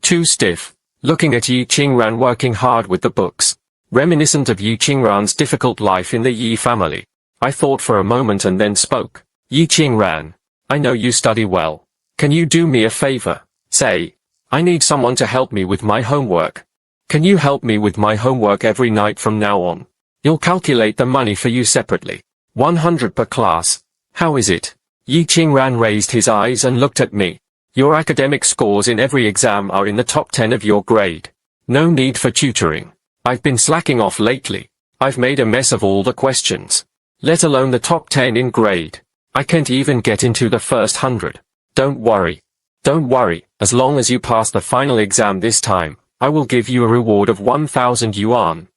too stiff. Looking at Yi Qingran working hard with the books, reminiscent of Yi Qingran's difficult life in the Yi family, I thought for a moment and then spoke. Yi Qingran, I know you study well. Can you do me a favor? Say, I need someone to help me with my homework. Can you help me with my homework every night from now on? You'll calculate the money for you separately. 100 per class. How is it? Yi Qingran raised his eyes and looked at me. Your academic scores in every exam are in the top 10 of your grade. No need for tutoring. I've been slacking off lately. I've made a mess of all the questions. Let alone the top 10 in grade. I can't even get into the first 100. Don't worry. Don't worry, as long as you pass the final exam this time, I will give you a reward of 1,000 yuan.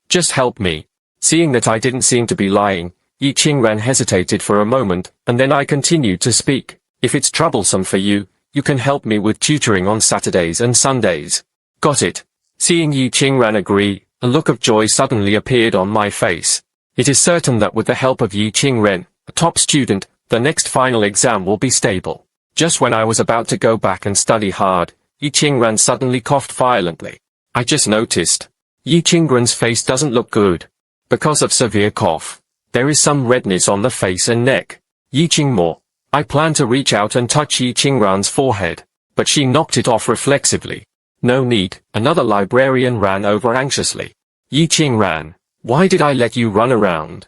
Just help me. Seeing that I didn't seem to be lying, Yi Qingran hesitated for a moment, and then I continued to speak. If it's troublesome for you, you can help me with tutoring on Saturdays and Sundays. Got it. Seeing Yi Qingran agree, a look of joy suddenly appeared on my face. It is certain that with the help of Yi Qingran, a top student, the next final exam will be stable. Just when I was about to go back and study hard, Yi Qingran suddenly coughed violently. I just noticed. Yi Qingran's face doesn't look good. Because of severe cough, there is some redness on the face and neck. Yi Qingmo. I planned to reach out and touch Yi Qingran's forehead, but she knocked it off reflexively. No need. Another librarian ran over anxiously. Yi Qingran, why did I let you run around?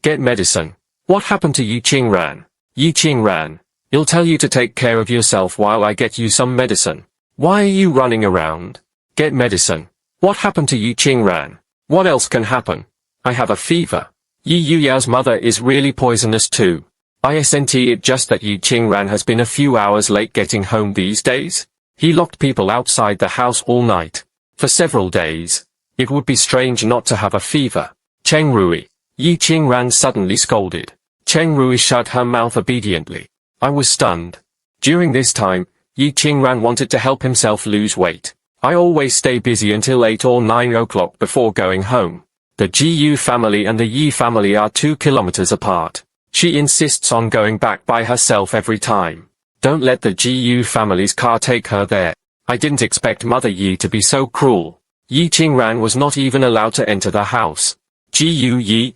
Get medicine. What happened to Yi Qingran? Yi Qingran, I'll tell you to take care of yourself while I get you some medicine. Why are you running around? Get medicine. What happened to Yi Qingran? What else can happen? I have a fever. Yi Yuyao's mother is really poisonous too. Isn't it just that Yi Qingran has been a few hours late getting home these days? He locked people outside the house all night. For several days. It would be strange not to have a fever. Cheng Rui. Yi Qingran suddenly scolded. Cheng Rui shut her mouth obediently. I was stunned. During this time, Yi Qingran wanted to help himself lose weight. I always stay busy until 8 or 9 o'clock before going home. The Gu family and the Yi family are 2 kilometers apart. She insists on going back by herself every time. Don't let the Gu family's car take her there. I didn't expect Mother Yi to be so cruel. Yi Qingran was not even allowed to enter the house. Gu Yi,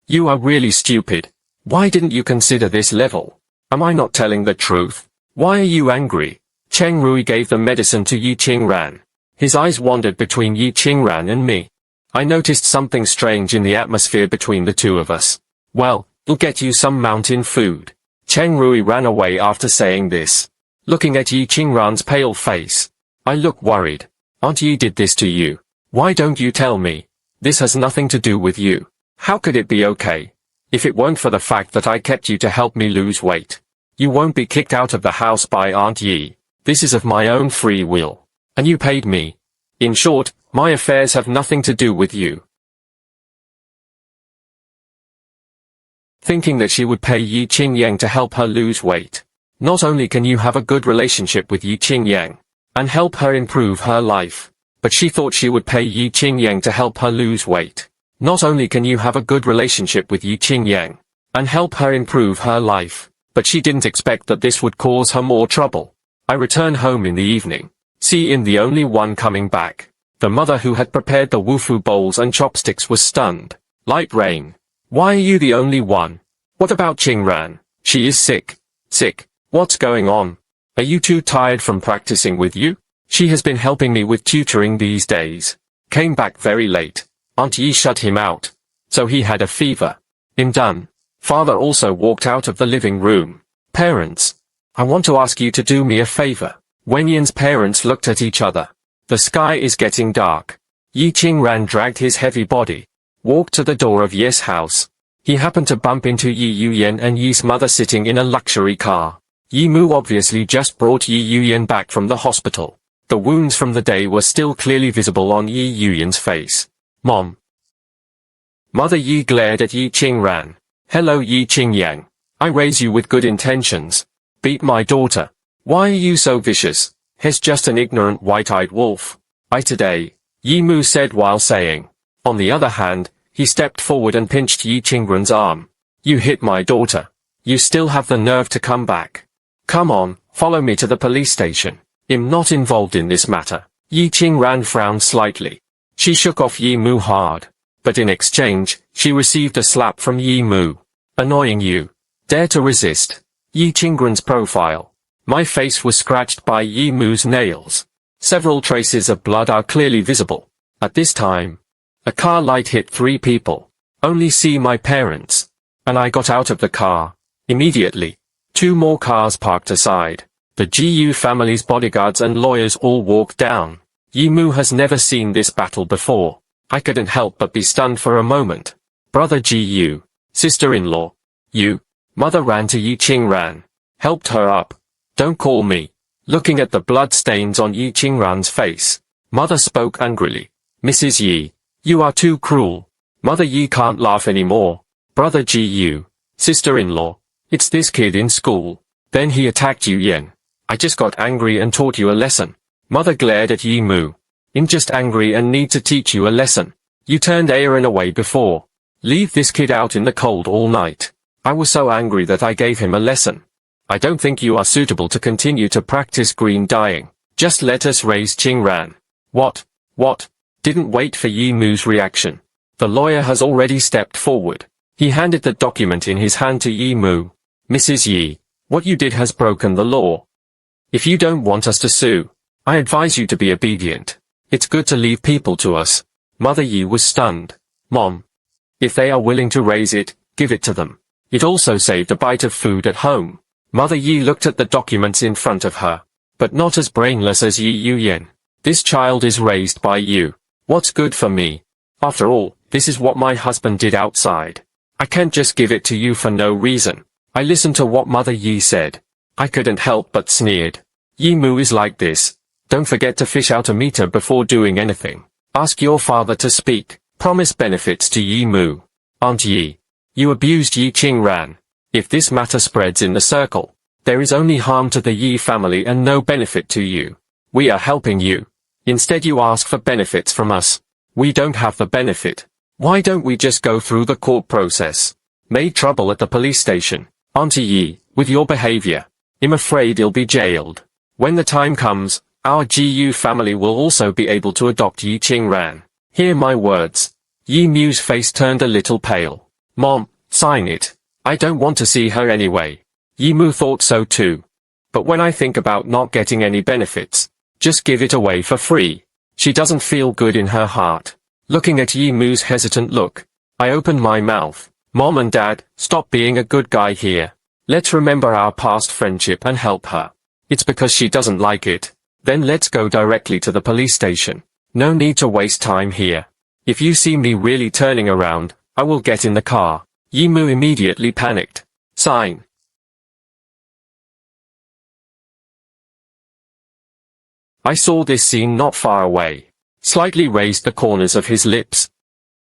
you are really stupid. Why didn't you consider this level? Am I not telling the truth? Why are you angry? Cheng Rui gave the medicine to Yi Qingran. His eyes wandered between Yi Qingran and me. I noticed something strange in the atmosphere between the two of us. Well, I'll get you some mountain food. Cheng Rui ran away after saying this. Looking at Yi Qingran's pale face, I look worried. Aunt Yi did this to you. Why don't you tell me? This has nothing to do with you. How could it be okay? If it weren't for the fact that I kept you to help me lose weight, you won't be kicked out of the house by Aunt Yi. This is of my own free will. And you paid me. In short, my affairs have nothing to do with you. Thinking that she would pay Yi Qingyang to help her lose weight. Not only can you have a good relationship with Yi Qingyang and help her improve her life, but she thought she would pay Yi Qingyang to help her lose weight. Not only can you have a good relationship with Yi Qingyang and help her improve her life, but she didn't expect that this would cause her more trouble. I return home in the evening. See in the only one coming back. The mother who had prepared the wufu bowls and chopsticks was stunned. Light Rain. Why are you the only one? What about Qingran? She is sick. Sick. What's going on? Are you too tired from practicing with you? She has been helping me with tutoring these days. Came back very late. Aunt Yi shut him out. So he had a fever. Done. Father also walked out of the living room. Parents. I want to ask you to do me a favor. Wenyan's parents looked at each other. The sky is getting dark. Yi Qingran dragged his heavy body, walked to the door of Ye's house. He happened to bump into Yi Yuyan and Yi's mother sitting in a luxury car. Yi Mu obviously just brought Yi Yuyan back from the hospital. The wounds from the day were still clearly visible on Yi Yuyan's face. Mom. Mother Yi glared at Yi Qingran. Hello Yi Qingyang. I raise you with good intentions. Beat my daughter. Why are you so vicious? He's just an ignorant white-eyed wolf. Today, Yi Mu said while saying. On the other hand, he stepped forward and pinched Yi Qingran's arm. You hit my daughter. You still have the nerve to come back. Come on, follow me to the police station. I'm not involved in this matter. Yi Qingran frowned slightly. She shook off Yi Mu hard. But in exchange, she received a slap from Yi Mu. Annoying you. Dare to resist. Yi Qingran's profile. My face was scratched by Yi Mu's nails. Several traces of blood are clearly visible. At this time, a car light hit 3 people. Only see my parents. And I got out of the car. Immediately. 2 more cars parked aside. The GU family's bodyguards and lawyers all walked down. Yi Mu has never seen this battle before. I couldn't help but be stunned for a moment. Brother GU. Sister-in-law. You. Mother ran to Yi Qingran. Helped her up. Don't call me. Looking at the blood stains on Yi Qingran's face. Mother spoke angrily. Mrs. Yi. You are too cruel. Mother Yi can't laugh anymore. Brother GU. Sister-in-law. It's this kid in school. Then he attacked you Yen. I just got angry and taught you a lesson. Mother glared at Yi Mu. I'm just angry and need to teach you a lesson. You turned Aaron away before. Leave this kid out in the cold all night. I was so angry that I gave him a lesson. I don't think you are suitable to continue to practice green dyeing. Just let us raise Qingran. What? Didn't wait for Yi Mu's reaction. The lawyer has already stepped forward. He handed the document in his hand to Yi Mu. Mrs. Yi, what you did has broken the law. If you don't want us to sue, I advise you to be obedient. It's good to leave people to us. Mother Yi was stunned. Mom. If they are willing to raise it, give it to them. It also saved a bite of food at home. Mother Yi looked at the documents in front of her. But not as brainless as Yi Yuyan. This child is raised by you. What's good for me? After all, this is what my husband did outside. I can't just give it to you for no reason. I listened to what Mother Yi said. I couldn't help but sneered. Yi Mu is like this. Don't forget to fish out a meter before doing anything. Ask your father to speak. Promise benefits to Yi Mu. Aunt Yi. You abused Yi Qingran. If this matter spreads in the circle, there is only harm to the Yi family and no benefit to you. We are helping you. Instead you ask for benefits from us. We don't have the benefit. Why don't we just go through the court process? Made trouble at the police station. Auntie Yi, with your behavior, I'm afraid you'll be jailed. When the time comes, our GU family will also be able to adopt Yi Qingran. Hear my words. Yi Mu's face turned a little pale. Mom, sign it. I don't want to see her anyway. Yimu thought so too. But when I think about not getting any benefits, just give it away for free. She doesn't feel good in her heart. Looking at Yimu's hesitant look, I opened my mouth. Mom and Dad, stop being a good guy here. Let's remember our past friendship and help her. It's because she doesn't like it. Then let's go directly to the police station. No need to waste time here. If you see me really turning around, I will get in the car. Yimu immediately panicked. Sign. I saw this scene not far away. Slightly raised the corners of his lips.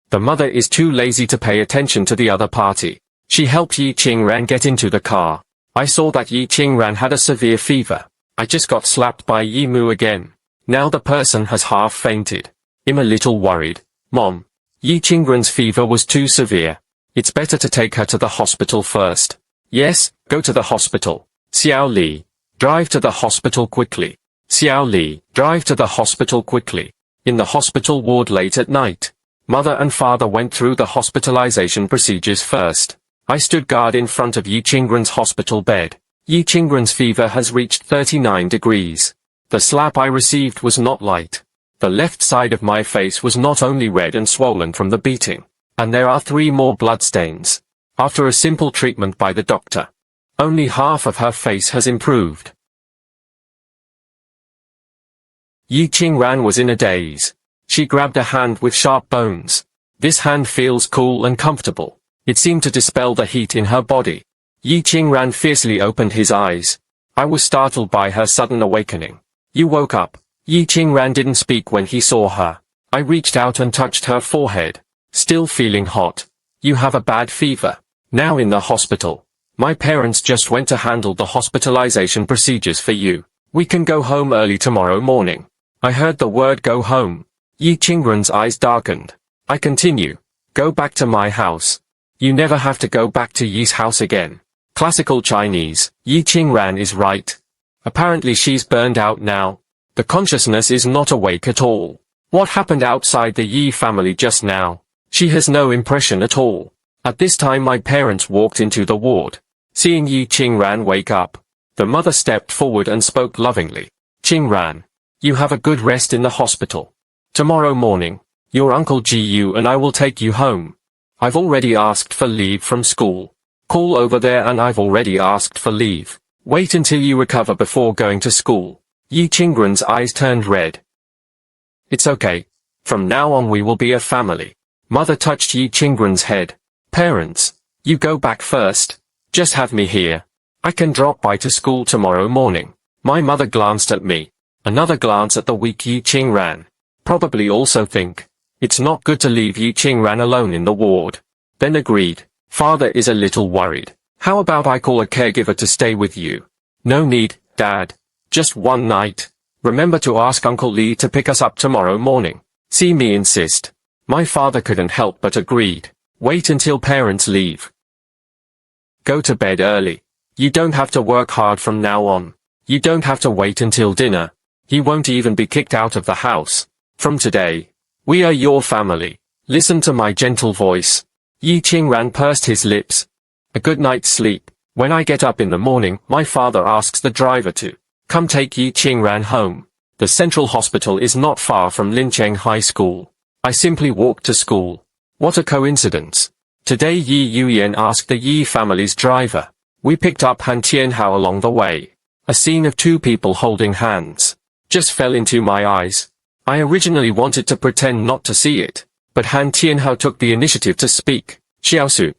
The mother is too lazy to pay attention to the other party. She helped Yi Qingran get into the car. I saw that Yi Qingran had a severe fever. I just got slapped by Yimu again. Now the person has half fainted. I'm a little worried. Mom, Yi Qingran's fever was too severe. It's better to take her to the hospital first. Yes, go to the hospital. Xiao Li, drive to the hospital quickly. Xiao Li, drive to the hospital quickly. In the hospital ward late at night. Mother and father went through the hospitalization procedures first. I stood guard in front of Yi Qingran's hospital bed. Yi Qingran's fever has reached 39 degrees. The slap I received was not light. The left side of my face was not only red and swollen from the beating, and there are 3 more bloodstains. After a simple treatment by the doctor, only half of her face has improved. Yi Qingran was in a daze. She grabbed a hand with sharp bones. This hand feels cool and comfortable. It seemed to dispel the heat in her body. Yi Qingran fiercely opened his eyes. I was startled by her sudden awakening. You woke up. Yi Qingran didn't speak when he saw her. I reached out and touched her forehead. Still feeling hot. You have a bad fever. Now in the hospital. My parents just went to handle the hospitalization procedures for you. We can go home early tomorrow morning. I heard the word go home. Yi Qingran's eyes darkened. I continue. Go back to my house. You never have to go back to Yi's house again. Classical Chinese. Yi Qingran is right. Apparently she's burned out now. The consciousness is not awake at all. What happened outside the Yi family just now? She has no impression at all. At this time my parents walked into the ward. Seeing Yi Qingran wake up, the mother stepped forward and spoke lovingly. Qingran, you have a good rest in the hospital. Tomorrow morning, your uncle Jiyu and I will take you home. I've already asked for leave from school. Call over there and I've already asked for leave. Wait until you recover before going to school. Yi Qingran's eyes turned red. It's okay. From now on we will be a family. Mother touched Yi Qingran's head. Parents, you go back first. Just have me here. I can drop by to school tomorrow morning. My mother glanced at me. Another glance at the weak Yi Qingran. Probably also think, it's not good to leave Yi Qingran alone in the ward. Then agreed. Father is a little worried. How about I call a caregiver to stay with you? No need, Dad. Just one night. Remember to ask Uncle Lee to pick us up tomorrow morning. See me insist. My father couldn't help but agreed. Wait until parents leave. Go to bed early. You don't have to work hard from now on. You don't have to wait until dinner. He won't even be kicked out of the house. From today, we are your family. Listen to my gentle voice. Yi Qingran pursed his lips. A good night's sleep. When I get up in the morning, my father asks the driver to come take Yi Qingran home. The central hospital is not far from Lincheng High School. I simply walked to school. What a coincidence. Today Yi Yuyan asked the Yi family's driver. We picked up Han Tianhao along the way. A scene of 2 people holding hands just fell into my eyes. I originally wanted to pretend not to see it, but Han Tianhao took the initiative to speak. Xiaosu,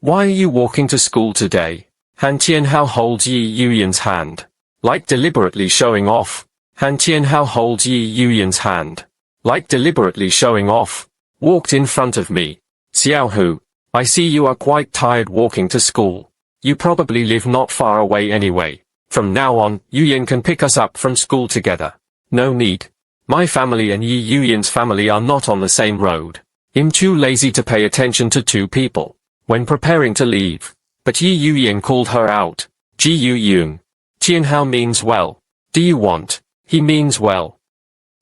why are you walking to school today? Han Tianhao holds Yi Yuyan's hand, like deliberately showing off. Han Tianhao holds Yi Yuyan's hand, like deliberately showing off. Walked in front of me. Xiaohu, I see you are quite tired walking to school. You probably live not far away anyway. From now on, Yuyan can pick us up from school together. No need. My family and Yi Yuyan's family are not on the same road. I'm too lazy to pay attention to 2 people when preparing to leave. But Yi Yuyan called her out. Ji Yuyun. Tianhao means well. Do you want? He means well.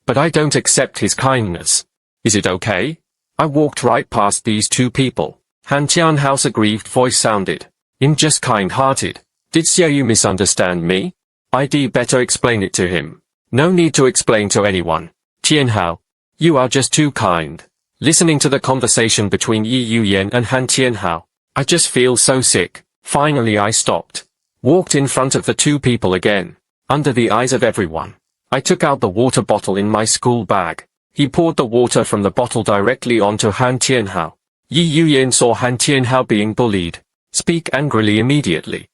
But I don't accept his kindness. Is it okay? I walked right past these 2 people. Han Tianhao's aggrieved voice sounded. I'm just kind-hearted. Did Xiaoyu misunderstand me? I'd better explain it to him. No need to explain to anyone. Tianhao, you are just too kind. Listening to the conversation between Yi Yuyan and Han Tianhao, I just feel so sick. Finally I stopped. Walked in front of the two people again. Under the eyes of everyone. I took out the water bottle in my school bag. He poured the water from the bottle directly onto Han Tianhao. Yi Yuyan saw Han Tianhao being bullied. Speak angrily immediately.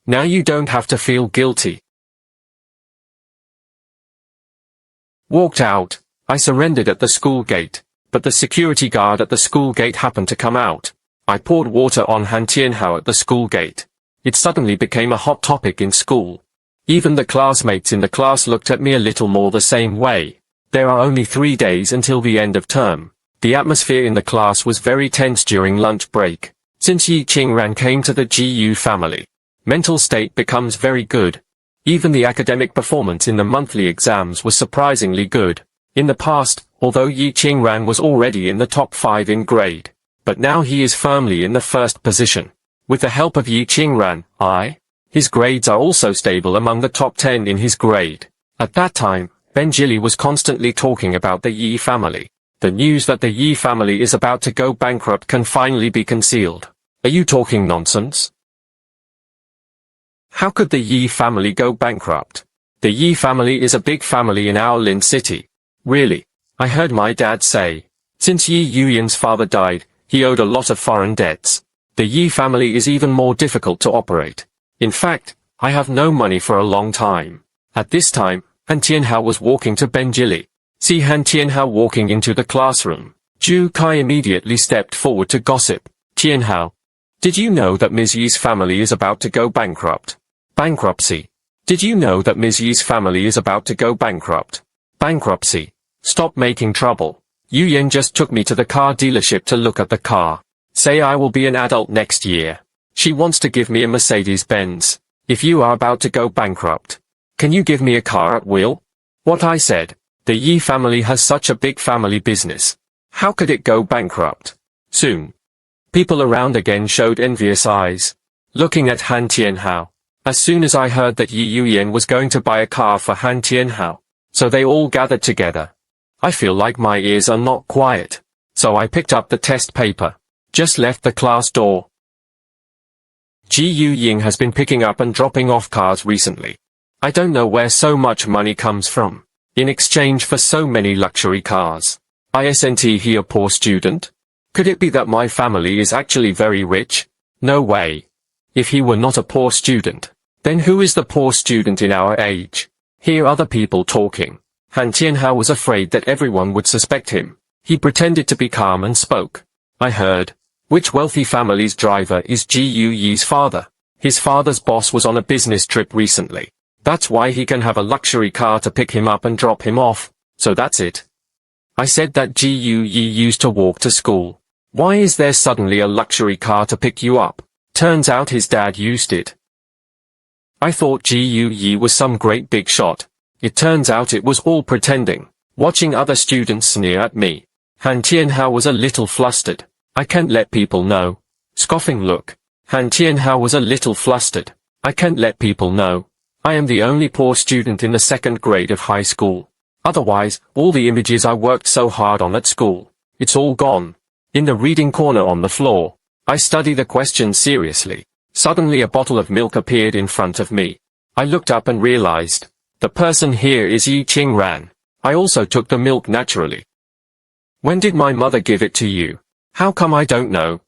Now you don't have to feel guilty. Walked out. I surrendered at the school gate, but the security guard at the school gate happened to come out. I poured water on Han Tianhao at the school gate. It suddenly became a hot topic in school. Even the classmates in the class looked at me a little more the same way. There are only 3 days until the end of term. The atmosphere in the class was very tense during lunch break. Since Yi Qingran came to the GU family, mental state becomes very good. Even the academic performance in the monthly exams was surprisingly good. In the past, although Yi Qingran was already in the top 5 in grade, but now he is firmly in the first position. With the help of Yi Qingran, his grades are also stable among the top 10 in his grade. At that time, Benjili was constantly talking about the Yi family. The news that the Yi family is about to go bankrupt can finally be concealed. Are you talking nonsense? How could the Yi family go bankrupt? The Yi family is a big family in our Lin city. Really? I heard my dad say. Since Yi Yuyan's father died, he owed a lot of foreign debts. The Yi family is even more difficult to operate. In fact, I have no money for a long time. At this time, Han Tianhao was walking to Benjili. See Han Tianhao walking into the classroom. Zhu Kai immediately stepped forward to gossip. Tianhao, did you know that Ms. Yi's family is about to go bankrupt? Bankruptcy. Did you know that Ms. Yi's family is about to go bankrupt? Bankruptcy. Stop making trouble. Yuyan just took me to the car dealership to look at the car. Say I will be an adult next year. She wants to give me a Mercedes-Benz. If you are about to go bankrupt, can you give me a car at will? What I said. The Yi family has such a big family business. How could it go bankrupt? Soon. People around again showed envious eyes. Looking at Han Tianhao. As soon as I heard that Yi Yuyan was going to buy a car for Han Tianhao, so they all gathered together. I feel like my ears are not quiet. So I picked up the test paper. Just left the class door. Ji Ying has been picking up and dropping off cars recently. I don't know where so much money comes from. In exchange for so many luxury cars. Isn't he a poor student? Could it be that my family is actually very rich? No way. If he were not a poor student, then who is the poor student in our age? Hear other people talking. Han Tianhao was afraid that everyone would suspect him. He pretended to be calm and spoke. I heard. Which wealthy family's driver is Ji Yuyi's father? His father's boss was on a business trip recently. That's why he can have a luxury car to pick him up and drop him off. So that's it. I said that Ji Yuyi used to walk to school. Why is there suddenly a luxury car to pick you up? Turns out his dad used it. I thought Ji Yuyi was some great big shot. It turns out it was all pretending. Watching other students sneer at me. Han Tianhao was a little flustered. I can't let people know. Scoffing look. Han Tianhao was a little flustered. I can't let people know. I am the only poor student in the 2nd grade of high school. Otherwise, all the images I worked so hard on at school, it's all gone. In the reading corner on the floor, I study the questions seriously. Suddenly a bottle of milk appeared in front of me. I looked up and realized, the person here is Yi Qingran. I also took the milk naturally. When did my mother give it to you? How come I don't know?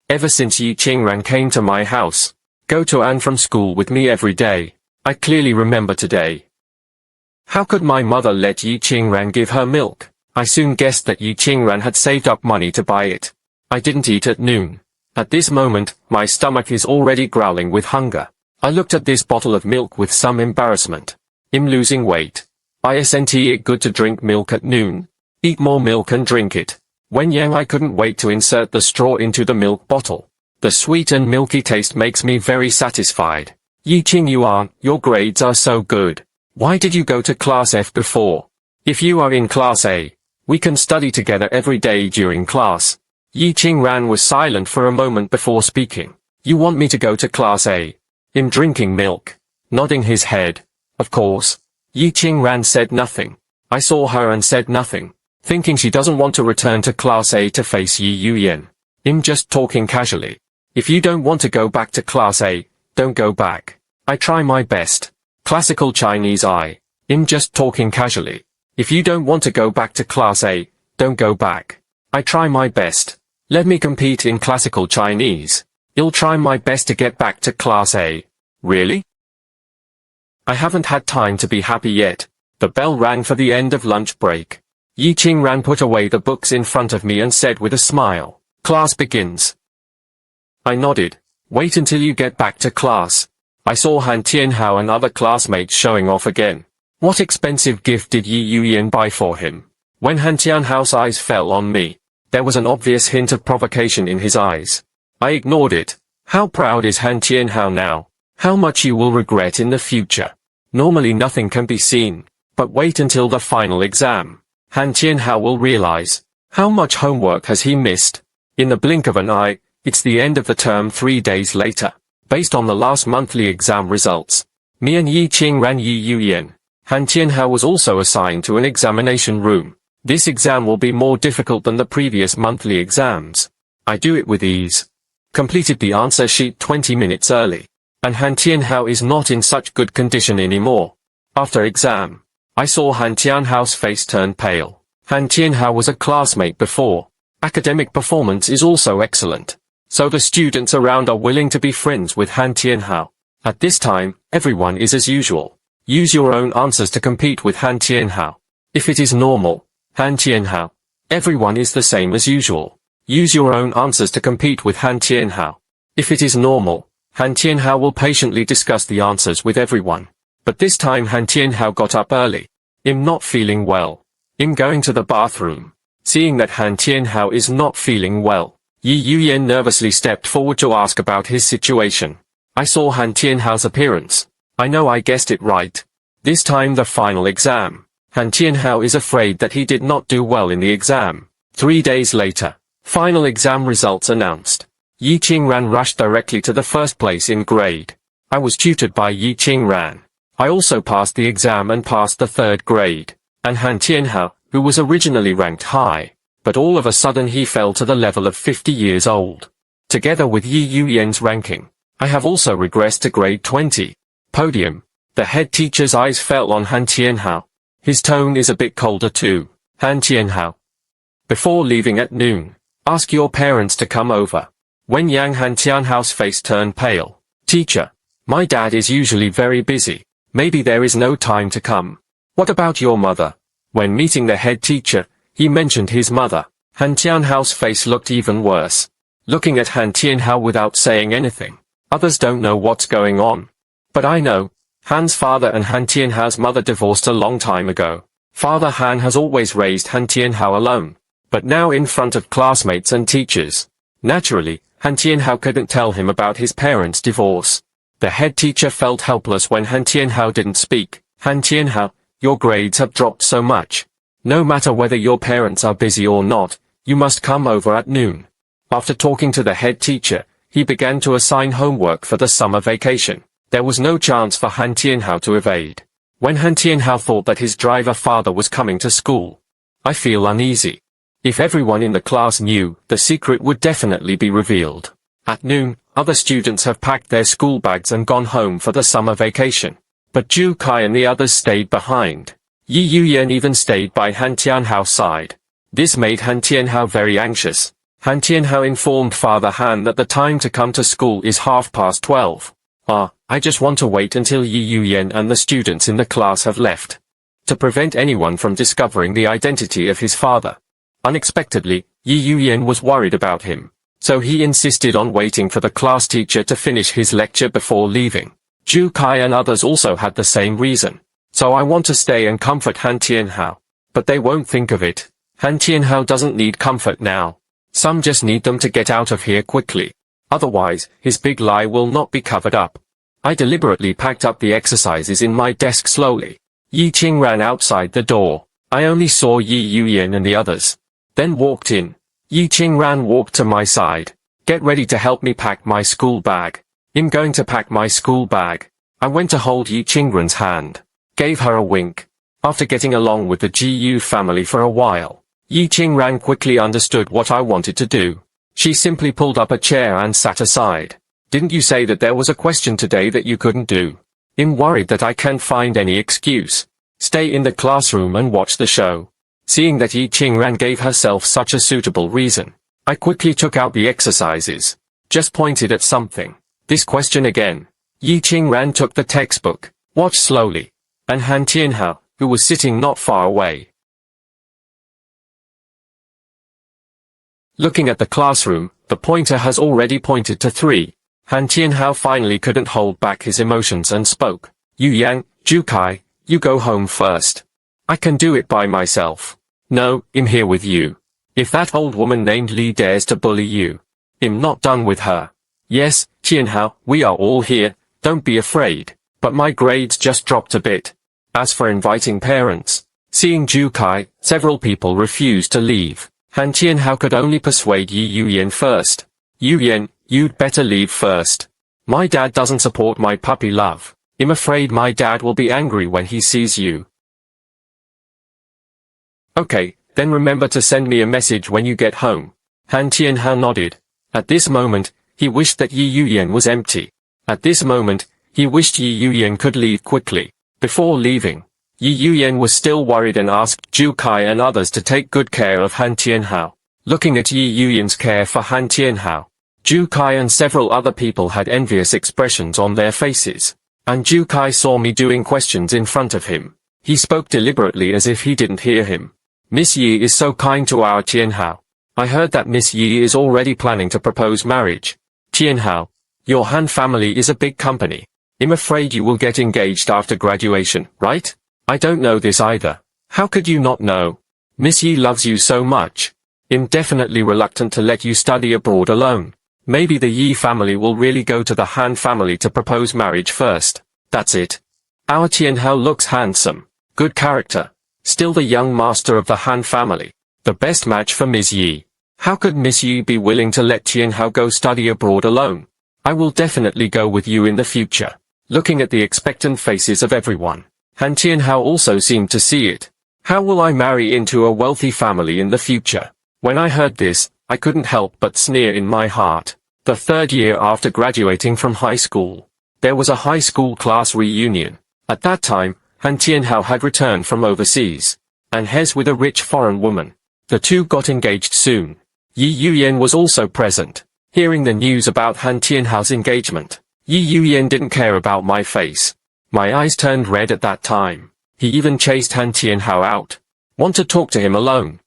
Ever since Yi Qingran came to my house, go to and from school with me every day. I clearly remember today. How could my mother let Yi Qingran give her milk? I soon guessed that Yi Qingran had saved up money to buy it. I didn't eat at noon. At this moment, my stomach is already growling with hunger. I looked at this bottle of milk with some embarrassment. I'm losing weight. Isn't it good to drink milk at noon? Eat more milk and drink it. When Yang I couldn't wait to insert the straw into the milk bottle. The sweet and milky taste makes me very satisfied. Yi Qingyuan, your grades are so good. Why did you go to class F before? If you are in class A, we can study together every day during class. Yi Qingran was silent for a moment before speaking. You want me to go to Class A? Im drinking milk, nodding his head. Of course. Yi Qingran said nothing. I saw her and said nothing, thinking she doesn't want to return to Class A to face Yi Yuyan. Im just talking casually. If you don't want to go back to Class A, don't go back. I try my best. Classical Chinese Im just talking casually. If you don't want to go back to Class A, don't go back. I try my best. Let me compete in Classical Chinese. I'll try my best to get back to Class A. Really? I haven't had time to be happy yet. The bell rang for the end of lunch break. Yi Qingran put away the books in front of me and said with a smile, Class begins. I nodded. Wait until you get back to class. I saw Han Tianhao and other classmates showing off again. What expensive gift did Yi Yuyan buy for him? When Han Tianhao's eyes fell on me, there was an obvious hint of provocation in his eyes. I ignored it. How proud is Han Tianhao now? How much you will regret in the future. Normally nothing can be seen, but wait until the final exam. Han Tianhao will realize. How much homework has he missed? In the blink of an eye, it's the end of the term 3 days later. Based on the last monthly exam results, me and Yi Qingran Yi Yuyan, Han Tianhao was also assigned to an examination room. This exam will be more difficult than the previous monthly exams. I do it with ease. Completed the answer sheet 20 minutes early. And Han Tianhao is not in such good condition anymore. After exam, I saw Han Tianhao's face turn pale. Han Tianhao was a classmate before. Academic performance is also excellent. So the students around are willing to be friends with Han Tianhao. At this time, everyone is as usual. Use your own answers to compete with Han Tianhao. If it is normal, Han Tianhao, everyone is the same as usual. Use your own answers to compete with Han Tianhao. If it is normal, Han Tianhao will patiently discuss the answers with everyone. But this time Han Tianhao got up early. Im not feeling well. Im going to the bathroom. Seeing that Han Tianhao is not feeling well, Yi Yuyan nervously stepped forward to ask about his situation. I saw Han Tianhao's appearance. I know I guessed it right. This time the final exam. Han Tianhao is afraid that he did not do well in the exam. 3 days later, final exam results announced. Yi Qingran rushed directly to the first place in grade. I was tutored by Yi Qingran. I also passed the exam and passed the 3rd grade. And Han Tianhao, who was originally ranked high, but all of a sudden he fell to the level of 50 years old. Together with Yi Yuyan's ranking, I have also regressed to grade 20. Podium. The head teacher's eyes fell on Han Tianhao. His tone is a bit colder too. Han Tianhao. Before leaving at noon, ask your parents to come over. When Han Tianhao's face turned pale. Teacher, my dad is usually very busy. Maybe there is no time to come. What about your mother? When meeting the head teacher, he mentioned his mother. Han Tianhao's face looked even worse. Looking at Han Tianhao without saying anything. Others don't know what's going on. But I know. Han's father and Han Tianhao's mother divorced a long time ago. Father Han has always raised Han Tianhao alone. But now in front of classmates and teachers. Naturally, Han Tianhao couldn't tell him about his parents' divorce. The head teacher felt helpless when Han Tianhao didn't speak. Han Tianhao, your grades have dropped so much. No matter whether your parents are busy or not, you must come over at noon. After talking to the head teacher, he began to assign homework for the summer vacation. There was no chance for Han Tianhao to evade. When Han Tianhao thought that his driver father was coming to school, I feel uneasy. If everyone in the class knew, the secret would definitely be revealed. At noon, other students have packed their school bags and gone home for the summer vacation. But Zhu Kai and the others stayed behind. Yi Yuyan even stayed by Han Tianhao's side. This made Han Tianhao very anxious. Han Tianhao informed Father Han that the time to come to school is 12:30. I just want to wait until Yi Yuyan and the students in the class have left. To prevent anyone from discovering the identity of his father. Unexpectedly, Yi Yuyan was worried about him. So he insisted on waiting for the class teacher to finish his lecture before leaving. Zhu Kai and others also had the same reason. So I want to stay and comfort Han Tianhao. But they won't think of it. Han Tianhao doesn't need comfort now. Some just need them to get out of here quickly. Otherwise, his big lie will not be covered up. I deliberately packed up the exercises in my desk slowly. Yi Qing ran outside the door. I only saw Yi Yuyan and the others. Then walked in. Yi Qingran walked to my side. Get ready to help me pack my school bag. I'm going to pack my school bag. I went to hold Yi Qingran's hand. Gave her a wink. After getting along with the GU family for a while, Yi Qingran quickly understood what I wanted to do. She simply pulled up a chair and sat aside. Didn't you say that there was a question today that you couldn't do? I'm worried that I can't find any excuse. Stay in the classroom and watch the show. Seeing that Yi Qingran gave herself such a suitable reason, I quickly took out the exercises. Just pointed at something. This question again. Yi Qingran took the textbook, watched slowly, and Han Tianhao, who was sitting not far away. Looking at the classroom, the pointer has already pointed to 3. Han Tianhao finally couldn't hold back his emotions and spoke. Yu Yang, Ju Kai, you go home first. I can do it by myself. No, I'm here with you. If that old woman named Li dares to bully you, I'm not done with her. Yes, Tianhao, we are all here, don't be afraid, but my grades just dropped a bit. As for inviting parents, seeing Ju Kai, several people refused to leave. Han Tianhao could only persuade Yi Yuyan first. Yuyan, you'd better leave first. My dad doesn't support my puppy love. I'm afraid my dad will be angry when he sees you. Okay, then remember to send me a message when you get home. Han Tianhao nodded. At this moment, he wished that Yi Yuyan was empty. At this moment, he wished Yi Yuyan could leave quickly. Before leaving, Yi Yuyan was still worried and asked Ju Kai and others to take good care of Han Tianhao. Looking at Yi Yuyan's care for Han Tianhao, Ju Kai and several other people had envious expressions on their faces. And Ju Kai saw me doing questions in front of him. He spoke deliberately as if he didn't hear him. Miss Yi is so kind to our Tianhao. I heard that Miss Yi is already planning to propose marriage. Tianhao, your Han family is a big company. I'm afraid you will get engaged after graduation, right? I don't know this either. How could you not know? Miss Yi loves you so much. I'm definitely reluctant to let you study abroad alone. Maybe the Yi family will really go to the Han family to propose marriage first. That's it. Our Tianhao looks handsome. Good character. Still the young master of the Han family. The best match for Miss Yi. How could Miss Yi be willing to let Tianhao go study abroad alone? I will definitely go with you in the future. Looking at the expectant faces of everyone, Han Tianhao also seemed to see it. How will I marry into a wealthy family in the future? When I heard this, I couldn't help but sneer in my heart. The 3rd year after graduating from high school, there was a high school class reunion. At that time, Han Tianhao had returned from overseas, and Hez with a rich foreign woman. The two got engaged soon. Yi Yuyan was also present. Hearing the news about Han Tianhao's engagement, Yi Yuyan didn't care about my face. My eyes turned red at that time. He even chased Han Tianhao out. Want to talk to him alone.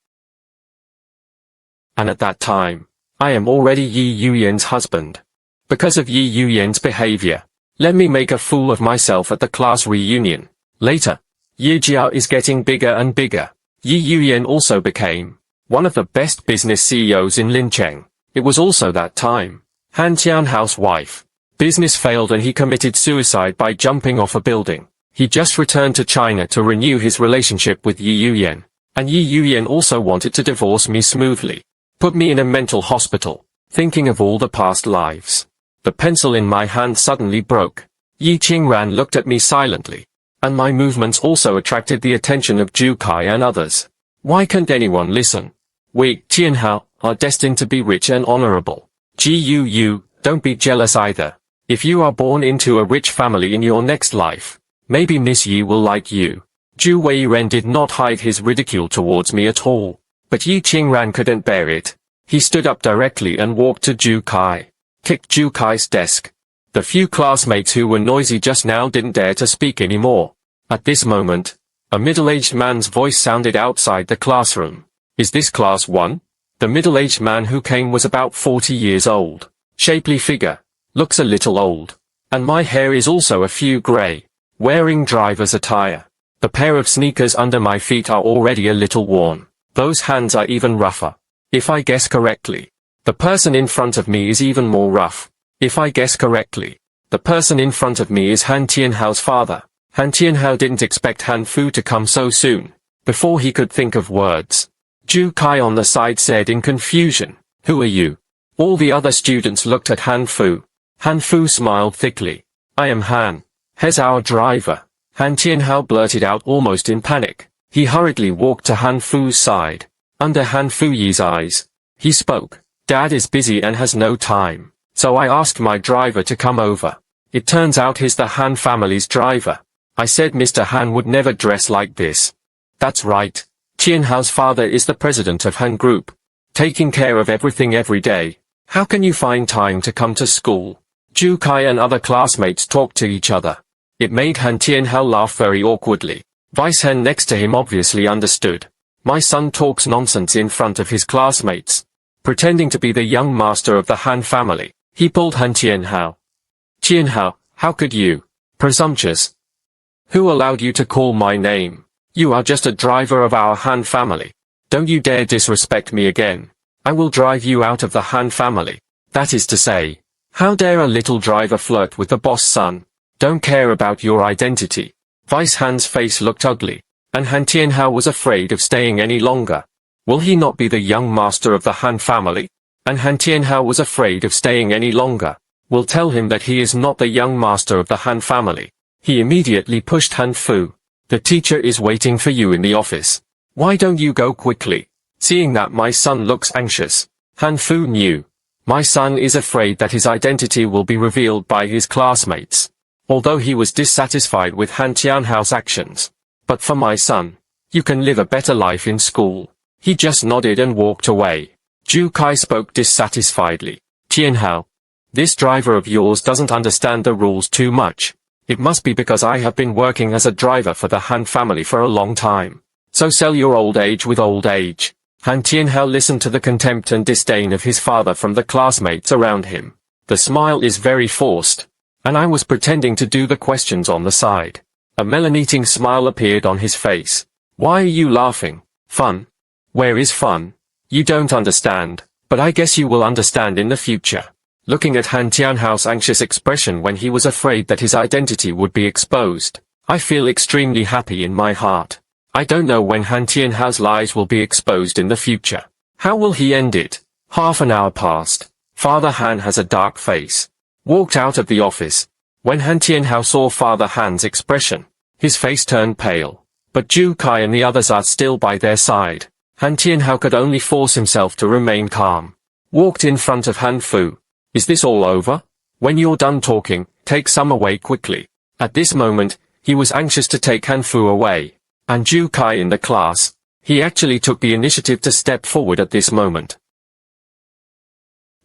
And at that time, I am already Yi Yuyan's husband. Because of Yi Yuyan's behavior, let me make a fool of myself at the class reunion. Later, Yi Jiao is getting bigger and bigger. Yi Yuyan also became one of the best business CEOs in Lincheng. It was also that time. Han Tianhao's wife. Business failed and he committed suicide by jumping off a building. He just returned to China to renew his relationship with Yi Yuyan. And Yi Yuyan also wanted to divorce me smoothly. Put me in a mental hospital. Thinking of all the past lives. The pencil in my hand suddenly broke. Yi Qingran looked at me silently. And my movements also attracted the attention of Ju Kai and others. Why can't anyone listen? We, Tianhao, are destined to be rich and honorable. Gu, don't be jealous either. If you are born into a rich family in your next life, maybe Miss Yi will like you. Zhu Weiren did not hide his ridicule towards me at all. But Yi Qingran couldn't bear it. He stood up directly and walked to Ju Kai. Kicked Ju Kai's desk. The few classmates who were noisy just now didn't dare to speak anymore. At this moment, a middle-aged man's voice sounded outside the classroom. Is this class 1? The middle-aged man who came was about 40 years old. Shapely figure. Looks a little old. And my hair is also a few grey. Wearing driver's attire. The pair of sneakers under my feet are already a little worn. Those hands are even rougher. If I guess correctly, the person in front of me is even more rough. If I guess correctly, the person in front of me is Han Tianhao's father. Han Tianhao didn't expect Han Fu to come so soon. Before he could think of words, Ju Kai on the side said in confusion. Who are you? All the other students looked at Han Fu. Han Fu smiled thickly. I am Han. He's our driver. Han Tianhao blurted out almost in panic. He hurriedly walked to Han Fu's side. Under Han Fuyi's eyes, he spoke. Dad is busy and has no time, so I asked my driver to come over. It turns out he's the Han family's driver. I said Mr. Han would never dress like this. That's right. Tianhao's father is the president of Han Group, taking care of everything every day. How can you find time to come to school? Ju Kai and other classmates talked to each other. It made Han Tianhao laugh very awkwardly. Vice Han next to him obviously understood. My son talks nonsense in front of his classmates, pretending to be the young master of the Han family. He pulled Han Tianhao. Tianhao, how could you? Presumptuous. Who allowed you to call my name? You are just a driver of our Han family. Don't you dare disrespect me again. I will drive you out of the Han family. That is to say, how dare a little driver flirt with the boss son? Don't care about your identity. Vice Han's face looked ugly, and Han Tianhao was afraid of staying any longer. Will he not be the young master of the Han family? And Han Tianhao was afraid of staying any longer. We'll tell him that he is not the young master of the Han family. He immediately pushed Han Fu. The teacher is waiting for you in the office. Why don't you go quickly? Seeing that my son looks anxious, Han Fu knew. My son is afraid that his identity will be revealed by his classmates. Although he was dissatisfied with Han Tianhao's actions. But for my son, you can live a better life in school. He just nodded and walked away. Ju Kai spoke dissatisfiedly. Tianhao, this driver of yours doesn't understand the rules too much. It must be because I have been working as a driver for the Han family for a long time. So sell your old age with old age. Han Tianhao listened to the contempt and disdain of his father from the classmates around him. The smile is very forced. And I was pretending to do the questions on the side. A melon-eating smile appeared on his face. Why are you laughing? Fun? Where is fun? You don't understand, but I guess you will understand in the future. Looking at Han Tianhao's anxious expression when he was afraid that his identity would be exposed, I feel extremely happy in my heart. I don't know when Han Tianhao's lies will be exposed in the future. How will he end it? Half an hour passed. Father Han has a dark face. Walked out of the office. When Han Tianhao saw Father Han's expression, his face turned pale. But Ju Kai and the others are still by their side. Han Tianhao could only force himself to remain calm. Walked in front of Han Fu. Is this all over? When you're done talking, take some away quickly. At this moment, he was anxious to take Han Fu away. And Ju Kai in the class, he actually took the initiative to step forward at this moment.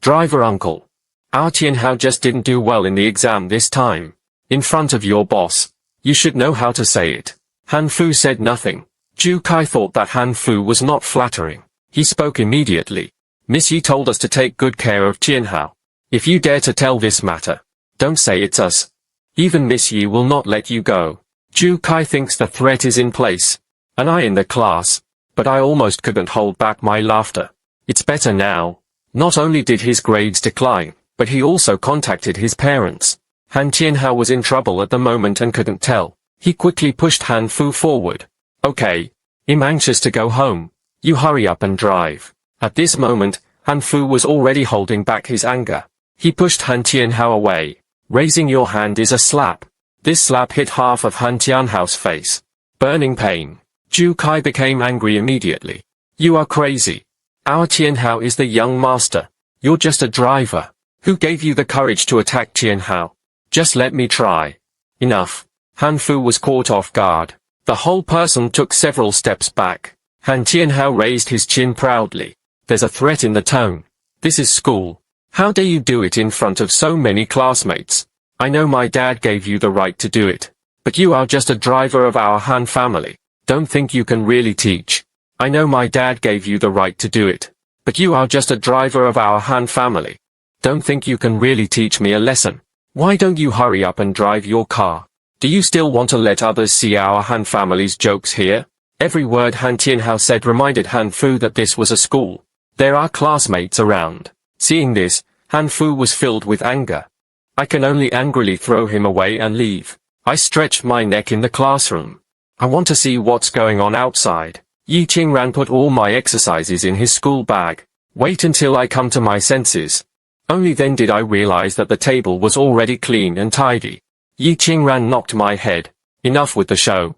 Driver uncle. Our Tianhao just didn't do well in the exam this time. In front of your boss. You should know how to say it. Han Fu said nothing. Ju Kai thought that Han Fu was not flattering. He spoke immediately. Miss Yi told us to take good care of Tianhao. If you dare to tell this matter, don't say it's us. Even Miss Yi will not let you go. Ju Kai thinks the threat is in place. And I in the class. But I almost couldn't hold back my laughter. It's better now. Not only did his grades decline, but he also contacted his parents. Han Tianhao was in trouble at the moment and couldn't tell. He quickly pushed Han Fu forward. Okay. I'm anxious to go home. You hurry up and drive. At this moment, Han Fu was already holding back his anger. He pushed Han Tianhao away. Raising your hand is a slap. This slap hit half of Han Tianhao's face. Burning pain. Ju Kai became angry immediately. You are crazy. Our Tianhao is the young master. You're just a driver. Who gave you the courage to attack Tianhao? Just let me try. Enough. Han Fu was caught off guard. The whole person took several steps back. Han Tianhao raised his chin proudly. There's a threat in the tone. This is school. How dare you do it in front of so many classmates? I know my dad gave you the right to do it. But you are just a driver of our Han family. Don't think you can really teach. I know my dad gave you the right to do it. But you are just a driver of our Han family. Don't think you can really teach me a lesson. Why don't you hurry up and drive your car? Do you still want to let others see our Han family's jokes here? Every word Han Tianhao said reminded Han Fu that this was a school. There are classmates around. Seeing this, Han Fu was filled with anger. I can only angrily throw him away and leave. I stretched my neck in the classroom. I want to see what's going on outside. Yi Qingran put all my exercises in his school bag. Wait until I come to my senses. Only then did I realize that the table was already clean and tidy. Yi Qingran knocked my head. Enough with the show.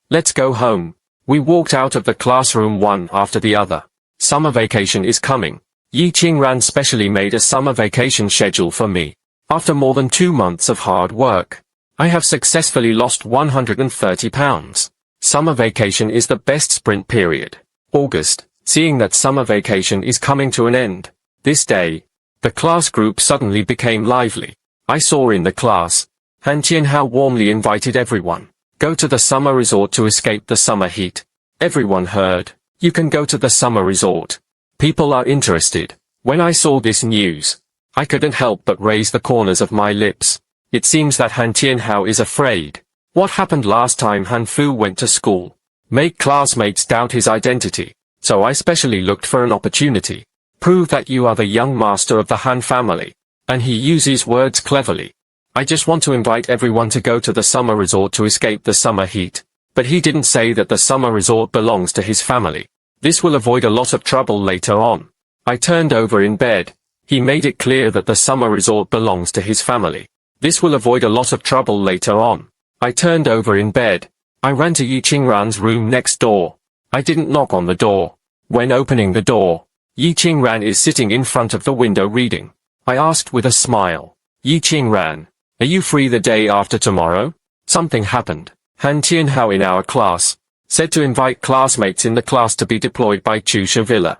Let's go home. We walked out of the classroom one after the other. Summer vacation is coming. Yi Qingran specially made a summer vacation schedule for me. After more than 2 months of hard work, I have successfully lost 130 pounds. Summer vacation is the best sprint period. August, seeing that summer vacation is coming to an end. This day, the class group suddenly became lively. I saw in the class, Han Tianhao warmly invited everyone. Go to the summer resort to escape the summer heat. Everyone heard, you can go to the summer resort. People are interested. When I saw this news, I couldn't help but raise the corners of my lips. It seems that Han Tianhao is afraid. What happened last time Han Fu went to school? Made classmates doubt his identity. So I specially looked for an opportunity. Prove that you are the young master of the Han family. And he uses words cleverly. I just want to invite everyone to go to the summer resort to escape the summer heat. But he didn't say that the summer resort belongs to his family. This will avoid a lot of trouble later on. I turned over in bed. He made it clear that the summer resort belongs to his family. This will avoid a lot of trouble later on. I turned over in bed. I ran to Yi Qingran's room next door. I didn't knock on the door. When opening the door, Yi Qingran is sitting in front of the window reading. I asked with a smile, Yi Qingran, are you free the day after tomorrow? Something happened. Han Tianhao in our class said to invite classmates in the class to be deployed by Chusha Villa.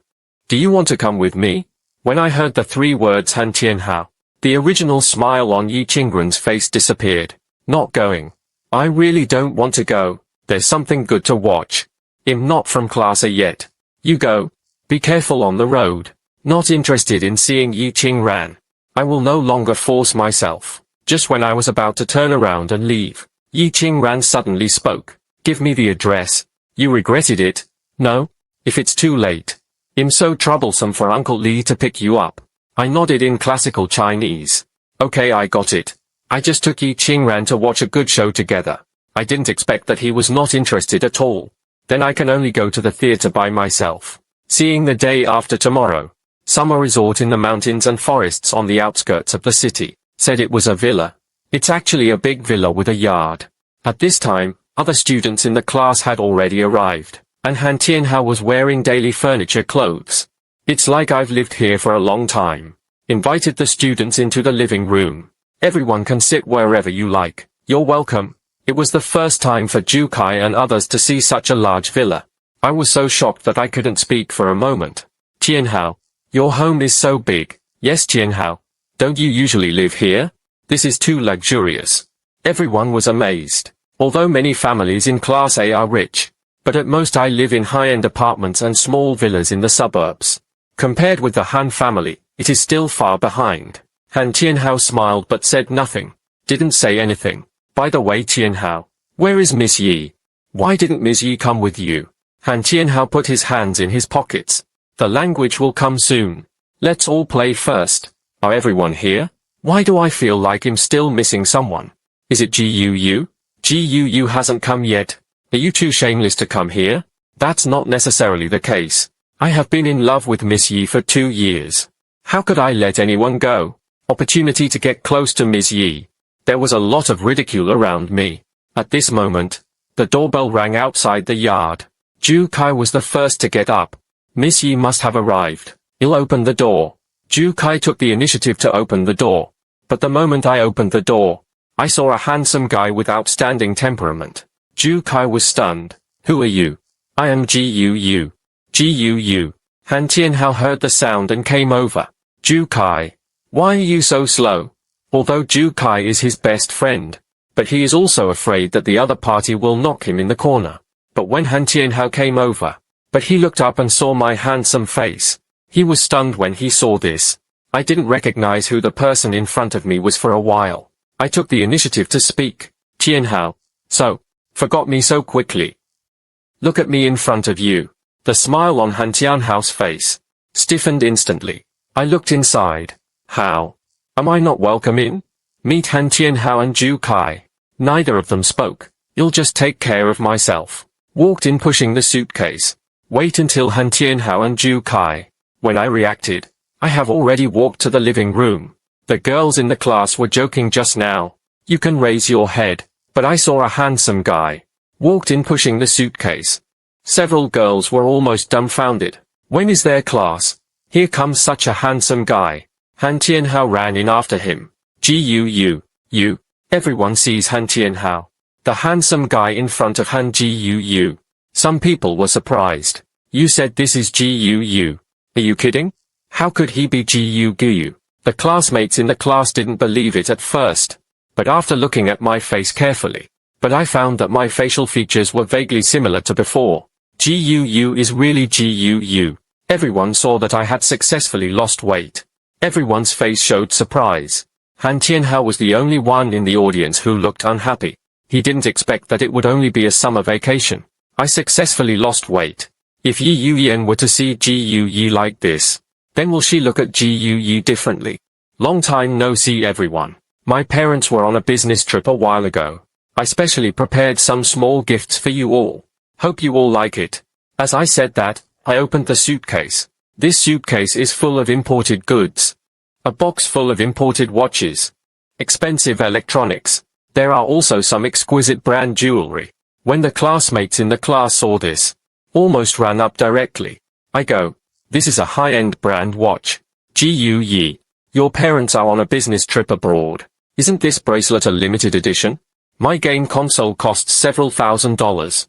Do you want to come with me? When I heard the 3 words Han Tianhao, the original smile on Yi Qingran's face disappeared. Not going. I really don't want to go. There's something good to watch. I'm not from class A yet. You go. Be careful on the road. Not interested in seeing Yi Qingran. I will no longer force myself. Just when I was about to turn around and leave, Yi Qingran suddenly spoke. Give me the address. You regretted it? No? If it's too late. I'm so troublesome for Uncle Li to pick you up. I nodded in classical Chinese. Okay, I got it. I just took Yi Qingran to watch a good show together. I didn't expect that he was not interested at all. Then I can only go to the theater by myself. Seeing the day after tomorrow. Summer resort in the mountains and forests on the outskirts of the city. Said it was a villa. It's actually a big villa with a yard. At this time, other students in the class had already arrived, and Han Tianhao was wearing daily furniture clothes. It's like I've lived here for a long time. Invited the students into the living room. Everyone can sit wherever you like. You're welcome. It was the first time for Ju Kai and others to see such a large villa. I was so shocked that I couldn't speak for a moment. Tianhao, your home is so big. Yes, Tianhao. Don't you usually live here? This is too luxurious. Everyone was amazed. Although many families in Class A are rich, but at most I live in high-end apartments and small villas in the suburbs. Compared with the Han family, it is still far behind. Han Tianhao smiled but said nothing. Didn't say anything. By the way, Tianhao, where is Miss Yi? Why didn't Miss Yi come with you? Han Tianhao put his hands in his pockets. The language will come soon. Let's all play first. Are everyone here? Why do I feel like I'm still missing someone? Is it Guu? Guu hasn't come yet. Are you too shameless to come here? That's not necessarily the case. I have been in love with Miss Yi for 2 years. How could I let anyone go? Opportunity to get close to Miss Yi. There was a lot of ridicule around me. At this moment, the doorbell rang outside the yard. Ju Kai was the first to get up. Miss Yi must have arrived. I'll open the door. Ju Kai took the initiative to open the door. But the moment I opened the door, I saw a handsome guy with outstanding temperament. Ju Kai was stunned. Who are you? I am Guu. Guu. Han Tianhao heard the sound and came over. Ju Kai. Why are you so slow? Although Ju Kai is his best friend, but he is also afraid that the other party will knock him in the corner. But when Han Tianhao came over, but he looked up and saw my handsome face. He was stunned when he saw this. I didn't recognize who the person in front of me was for a while. I took the initiative to speak. Tianhao. So, forgot me so quickly. Look at me in front of you. The smile on Han Tianhao's face stiffened instantly. I looked inside. How? Am I not welcome in? Meet Han Tianhao and Ju Kai. Neither of them spoke. I'll just take care of myself. walked in pushing the suitcase. Wait until Han Tianhao and Zhu Kai. When I reacted, I have already walked to the living room. The girls in the class were joking just now. You can raise your head, but I saw a handsome guy. Walked in pushing the suitcase. Several girls were almost dumbfounded. When is their class? Here comes such a handsome guy. Han Tianhao ran in after him. You. Everyone sees Han Tianhao. The handsome guy in front of Han Gu. Some people were surprised. You said this is Gu. Are you kidding? How could he be Gu? The classmates in the class didn't believe it at first. But after looking at my face carefully, I found that my facial features were vaguely similar to before. Gu is really Gu. Everyone saw that I had successfully lost weight. Everyone's face showed surprise. Han Tianhao was the only one in the audience who looked unhappy. He didn't expect that it would only be a summer vacation. I successfully lost weight. If Yi Yuyan were to see Gu like this, then will she look at Gu differently? Long time no see everyone. My parents were on a business trip a while ago. I specially prepared some small gifts for you all. Hope you all like it. As I said that, I opened the suitcase. This suitcase is full of imported goods. A box full of imported watches. Expensive electronics. There are also some exquisite brand jewelry. When the classmates in the class saw this, almost ran up directly. I go, this is a high-end brand watch. Gu, your parents are on a business trip abroad. Isn't this bracelet a limited edition? My game console costs several $1,000s.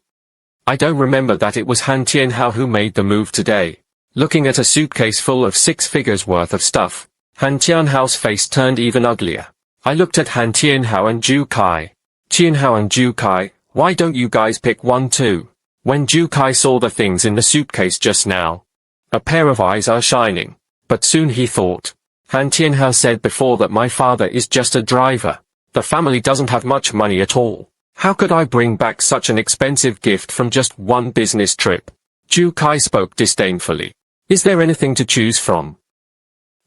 I don't remember that it was Han Tianhao who made the move today. Looking at a suitcase full of 6 figures worth of stuff, Han Tianhao's face turned even uglier. I looked at Han Tianhao and Zhu Kai. Tianhao and Zhu Kai, why don't you guys pick one too? When Zhu Kai saw the things in the suitcase just now, a pair of eyes are shining. But soon he thought. Han Tianhao said before that my father is just a driver. The family doesn't have much money at all. How could I bring back such an expensive gift from just one business trip? Zhu Kai spoke disdainfully. Is there anything to choose from?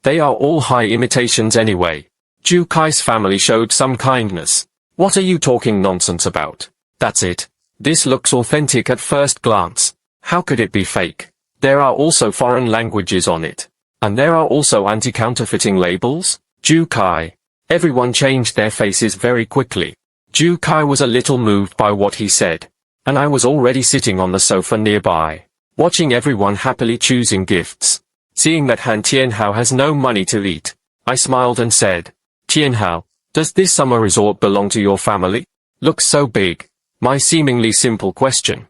They are all high imitations anyway. Zhu Kai's family showed some kindness. What are you talking nonsense about? That's it. This looks authentic at first glance. How could it be fake? There are also foreign languages on it. And there are also anti-counterfeiting labels? Zhu Kai. Everyone changed their faces very quickly. Zhu Kai was a little moved by what he said. And I was already sitting on the sofa nearby, watching everyone happily choosing gifts. Seeing that Han Tianhao has no money to eat, I smiled and said, Tianhao, does this summer resort belong to your family? Looks so big. My seemingly simple question.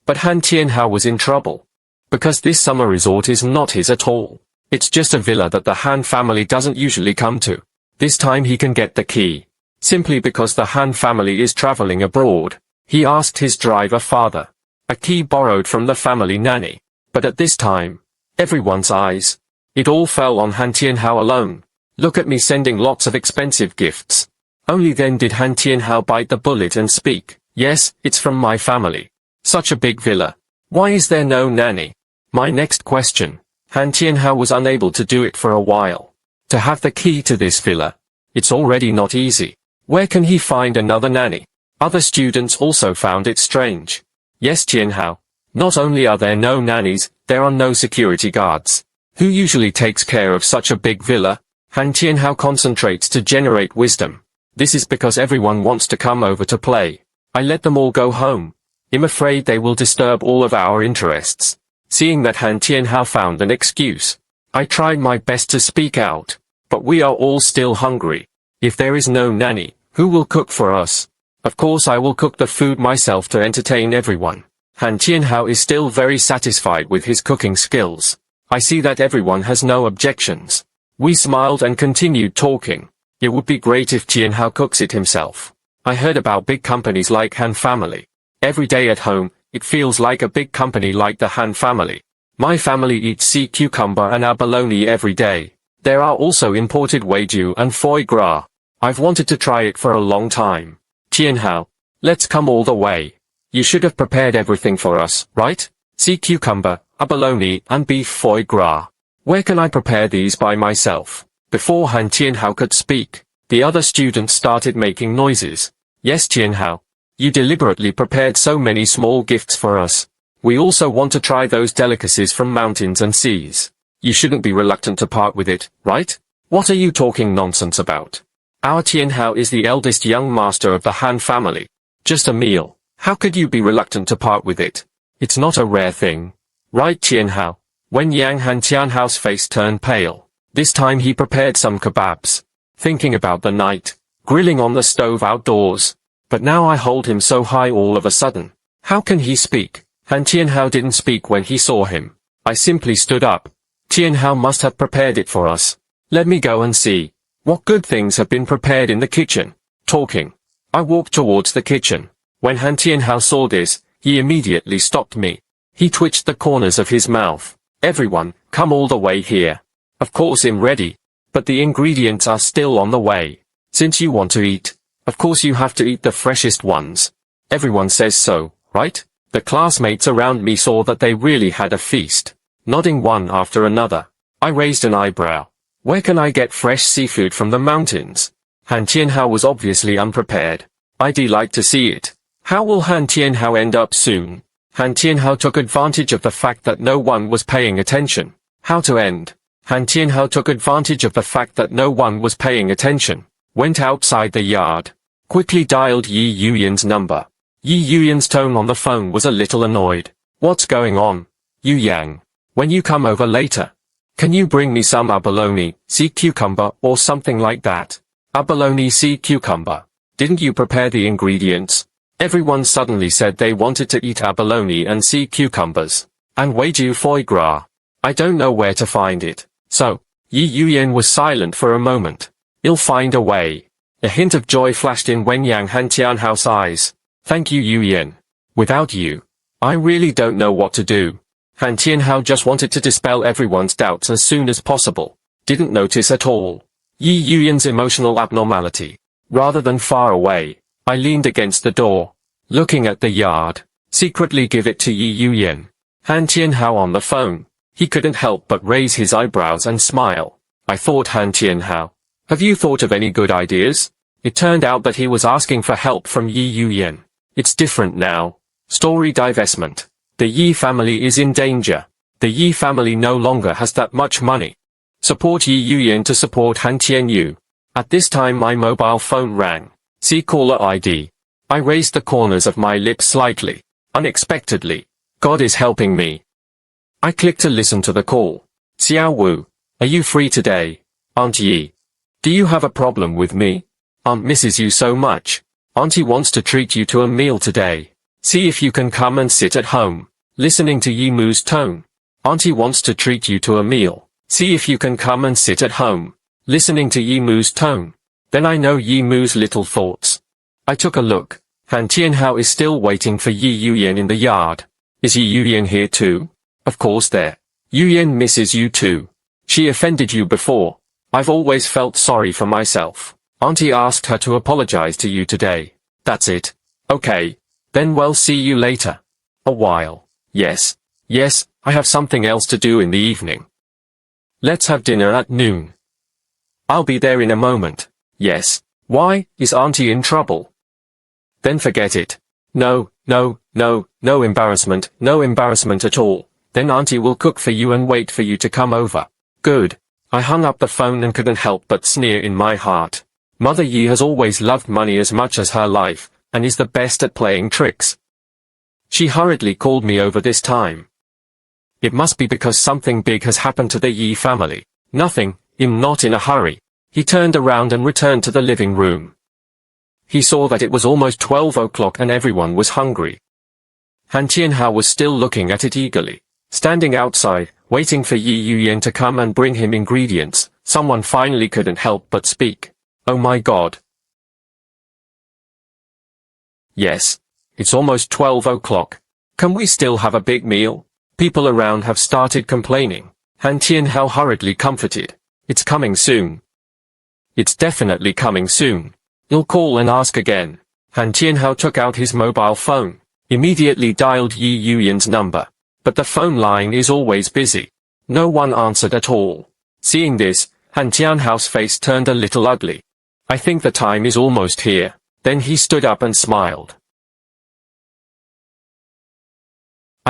But Han Tianhao was in trouble. Because this summer resort is not his at all. It's just a villa that the Han family doesn't usually come to. This time he can get the key. Simply because the Han family is traveling abroad, he asked his driver father. A key borrowed from the family nanny. But at this time, everyone's eyes. It all fell on Han Tianhao alone. Look at me sending lots of expensive gifts. Only then did Han Tianhao bite the bullet and speak. Yes, it's from my family. Such a big villa. Why is there no nanny? My next question. Han Tianhao was unable to do it for a while. To have the key to this villa. It's already not easy. Where can he find another nanny? Other students also found it strange. Yes, Tianhao. Not only are there no nannies, there are no security guards. Who usually takes care of such a big villa? Han Tianhao concentrates to generate wisdom. This is because everyone wants to come over to play. I let them all go home. I'm afraid they will disturb all of our interests. Seeing that Han Tianhao found an excuse, I tried my best to speak out. But we are all still hungry. If there is no nanny, who will cook for us? Of course I will cook the food myself to entertain everyone. Han Tianhao is still very satisfied with his cooking skills. I see that everyone has no objections. We smiled and continued talking. It would be great if Tianhao cooks it himself. I heard about big companies like Han family. Every day at home, it feels like a big company like the Han family. My family eats sea cucumber and abalone every day. There are also imported wagyu and foie gras. I've wanted to try it for a long time. Tianhao, let's come all the way. You should have prepared everything for us, right? Sea cucumber, abalone, and beef foie gras. Where can I prepare these by myself? Before Han Tianhao could speak, the other students started making noises. Yes, Tianhao. You deliberately prepared so many small gifts for us. We also want to try those delicacies from mountains and seas. You shouldn't be reluctant to part with it, right? What are you talking nonsense about? Our Tianhao is the eldest young master of the Han family. Just a meal. How could you be reluctant to part with it? It's not a rare thing. Right, Tianhao? When Yang Han Tianhao's face turned pale. This time he prepared some kebabs. Thinking about the night. Grilling on the stove outdoors. But now I hold him so high all of a sudden. How can he speak? Han Tianhao didn't speak when he saw him. I simply stood up. Tianhao must have prepared it for us. Let me go and see. What good things have been prepared in the kitchen? Talking. I walked towards the kitchen. When Han Tianhao saw this, he immediately stopped me. He twitched the corners of his mouth. Everyone, come all the way here. Of course I'm ready. But the ingredients are still on the way. Since you want to eat, of course you have to eat the freshest ones. Everyone says so, right? The classmates around me saw that they really had a feast. Nodding one after another. I raised an eyebrow. Where can I get fresh seafood from the mountains? Han Tianhao was obviously unprepared. I'd like to see it. How will Han Tianhao end up soon? Han Tianhao took advantage of the fact that no one was paying attention. How to end? Han Tianhao took advantage of the fact that no one was paying attention. Went outside the yard. Quickly dialed Yi Yuyan's number. Yi Yuyan's tone on the phone was a little annoyed. What's going on? Yu Yang. When you come over later, can you bring me some abalone, sea cucumber or something like that? Abalone, sea cucumber. Didn't you prepare the ingredients? Everyone suddenly said they wanted to eat abalone and sea cucumbers. And Weiju foie gras. I don't know where to find it. So, Yi Yuyan was silent for a moment. You'll find a way. A hint of joy flashed in Wen Yang Han Tianhao's eyes. Thank you, Yuyan. Without you, I really don't know what to do. Han Tianhao just wanted to dispel everyone's doubts as soon as possible. Didn't notice at all Yi Yuyan's emotional abnormality. Rather than far away, I leaned against the door, looking at the yard. Secretly give it to Yi Yuyan. Han Tianhao on the phone. He couldn't help but raise his eyebrows and smile. I thought, Han Tianhao, have you thought of any good ideas? It turned out that he was asking for help from Yi Yuyan. It's different now. Story divestment. The Yi family is in danger. The Yi family no longer has that much money. Support Yi Yuyan to support Han Tianyu. At this time my mobile phone rang. See caller ID. I raised the corners of my lips slightly. Unexpectedly. God is helping me. I clicked to listen to the call. Xiao Wu. Are you free today? Aunt Yi. Do you have a problem with me? Aunt misses you so much. Auntie wants to treat you to a meal today. See if you can come and sit at home. Listening to Yi Mu's tone. Auntie wants to treat you to a meal. See if you can come and sit at home. Listening to Yi Mu's tone. Then I know Yi Mu's little thoughts. I took a look. Han Tianhao is still waiting for Yi Yuyan in the yard. Is Yi Yuyan here too? Of course there. Yuyan misses you too. She offended you before. I've always felt sorry for myself. Auntie asked her to apologize to you today. That's it. Okay. Then we'll see you later. A while. Yes. Yes, I have something else to do in the evening. Let's have dinner at noon. I'll be there in a moment. Yes. Why, is Auntie in trouble? Then forget it. No embarrassment at all. Then Auntie will cook for you and wait for you to come over. Good. I hung up the phone and couldn't help but sneer in my heart. Mother Yi has always loved money as much as her life, and is the best at playing tricks. She hurriedly called me over this time. It must be because something big has happened to the Yi family. Nothing, I'm not in a hurry. He turned around and returned to the living room. He saw that it was almost 12 o'clock and everyone was hungry. Han Tianhao was still looking at it eagerly. Standing outside, waiting for Yi Yuyan to come and bring him ingredients, someone finally couldn't help but speak. Oh my God. Yes. It's almost 12 o'clock. Can we still have a big meal? People around have started complaining. Han Tianhao hurriedly comforted. It's coming soon. It's definitely coming soon. You'll call and ask again. Han Tianhao took out his mobile phone, immediately dialed Yi Yuyan's number. But the phone line is always busy. No one answered at all. Seeing this, Han Tianhao's face turned a little ugly. I think the time is almost here. Then he stood up and smiled.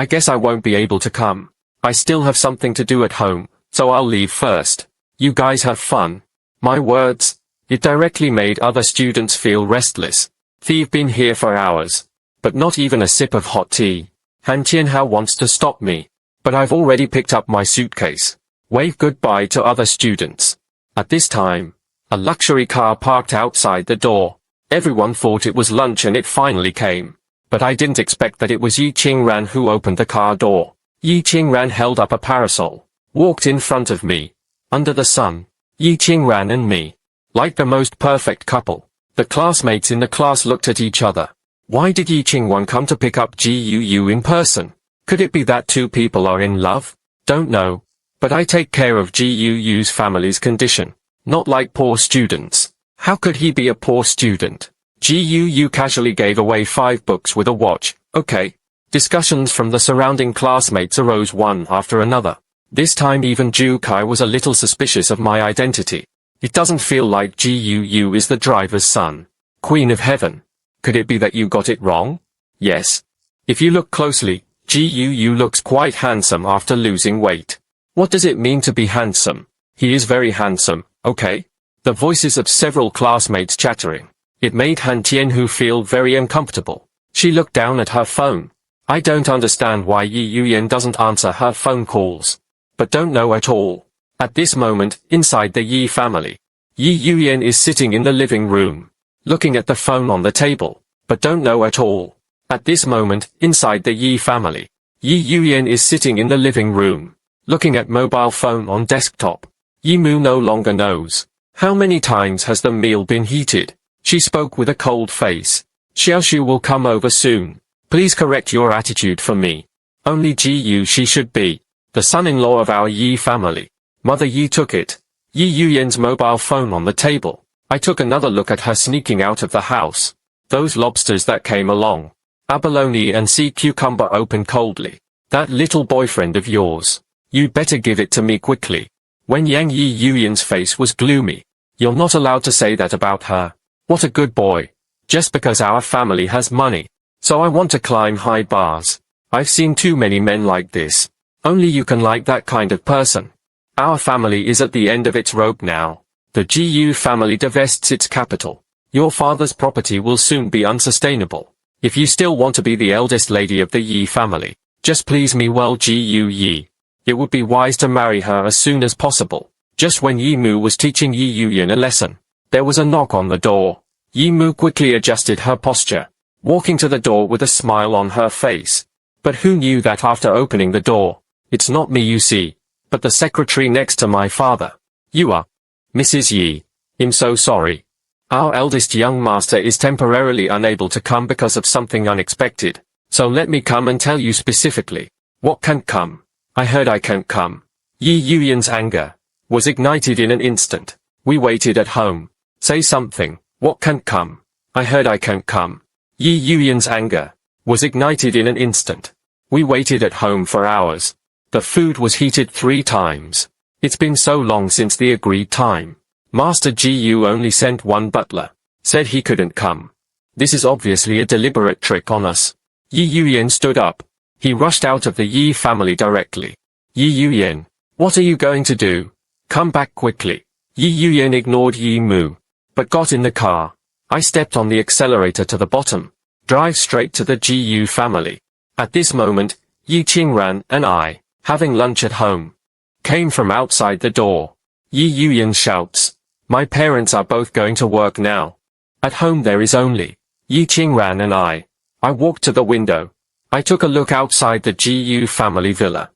I guess I won't be able to come. I still have something to do at home, so I'll leave first. You guys have fun." My words. It directly made other students feel restless. They've been here for hours. But not even a sip of hot tea. Han Tianhao wants to stop me. But I've already picked up my suitcase. Wave goodbye to other students. At this time, a luxury car parked outside the door. Everyone thought it was lunch and it finally came. But I didn't expect that it was Yi Qingran who opened the car door. Yi Qingran held up a parasol, walked in front of me. Under the sun, Yi Qingran and me, like the most perfect couple. The classmates in the class looked at each other. Why did Yi Qingwan come to pick up Gu in person? Could it be that two people are in love? Don't know. But I take care of Gu's family's condition. Not like poor students. How could he be a poor student? Gu casually gave away 5 books with a watch. Okay. Discussions from the surrounding classmates arose one after another. This time even Ju Kai was a little suspicious of my identity. It doesn't feel like Gu is the driver's son. Queen of Heaven. Could it be that you got it wrong? Yes. If you look closely, Gu looks quite handsome after losing weight. What does it mean to be handsome? He is very handsome, okay? The voices of several classmates chattering. It made Han Tianhu feel very uncomfortable. She looked down at her phone. I don't understand why Yi Yuyan doesn't answer her phone calls. But don't know at all. At this moment, inside the Yi family, Yi Yuyan is sitting in the living room, looking at the phone on the table, but don't know at all. At this moment, inside the Yi family, Yi Yuyan is sitting in the living room, looking at mobile phone on desktop. Yi Mu no longer knows. How many times has the meal been heated? She spoke with a cold face. Xiaoshu will come over soon. Please correct your attitude for me. Only Gu she should be. The son-in-law of our Yi family. Mother Yi took it. Yi Yuyan's mobile phone on the table. I took another look at her sneaking out of the house. Those lobsters that came along. Abalone and sea cucumber open coldly. That little boyfriend of yours. You'd better give it to me quickly. When Yang Yi Yuyan's face was gloomy. You're not allowed to say that about her. What a good boy. Just because our family has money. So I want to climb high bars. I've seen too many men like this. Only you can like that kind of person. Our family is at the end of its rope now. The Gu family divests its capital. Your father's property will soon be unsustainable. If you still want to be the eldest lady of the Yi family, just please me well Gu Yi. It would be wise to marry her as soon as possible. Just when Yi Mu was teaching Yi Yuyan a lesson, there was a knock on the door. Yi Mu quickly adjusted her posture, walking to the door with a smile on her face. But who knew that after opening the door, it's not me you see, but the secretary next to my father. You are Mrs. Yi. I'm so sorry. Our eldest young master is temporarily unable to come because of something unexpected. So let me come and tell you specifically. What can't come? I heard I can't come. Yi Yuyan's anger was ignited in an instant. We waited at home. Say something. What can't come? I heard I can't come. Yi Yuyan's anger was ignited in an instant. We waited at home for hours. The food was heated 3 times. It's been so long since the agreed time. Master Gu only sent 1 butler. Said he couldn't come. This is obviously a deliberate trick on us. Yi Yuyan stood up. He rushed out of the Yi family directly. Yi Yuyan, what are you going to do? Come back quickly. Yi Yuyan ignored Yi Mu, but got in the car. I stepped on the accelerator to the bottom. Drive straight to the Gu family. At this moment, Yi Qingran and I, having lunch at home, came from outside the door. Yi Yuyan shouts, my parents are both going to work now. At home there is only Yi Qingran and I. I walked to the window. I took a look outside the Gu family villa.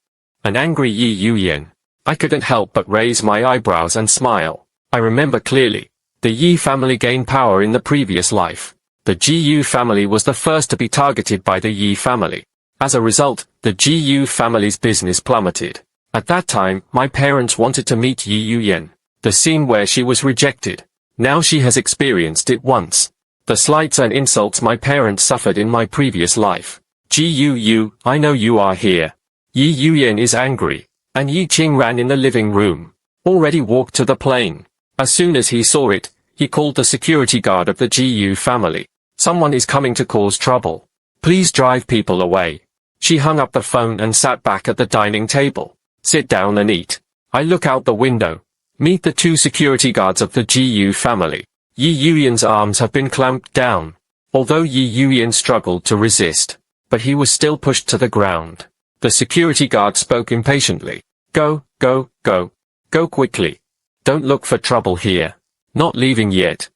An angry Yi Yuyan. I couldn't help but raise my eyebrows and smile. I remember clearly. The Yi family gained power in the previous life. The Gu family was the first to be targeted by the Yi family. As a result, the Gu family's business plummeted. At that time, my parents wanted to meet Yi Yuyan. The scene where she was rejected. Now she has experienced it once. The slights and insults my parents suffered in my previous life. Gu, I know you are here. Yi Yuyan is angry. And Yi Qingran in the living room already walked to the plane. As soon as he saw it, he called the security guard of the Gu family. Someone is coming to cause trouble. Please drive people away. She hung up the phone and sat back at the dining table. Sit down and eat. I look out the window. Meet the two security guards of the Yu family. Yi Yuyan's arms have been clamped down. Although Yi Yuyan struggled to resist, but he was still pushed to the ground. The security guard spoke impatiently. Go, go, go. Go quickly. Don't look for trouble here. Not leaving yet.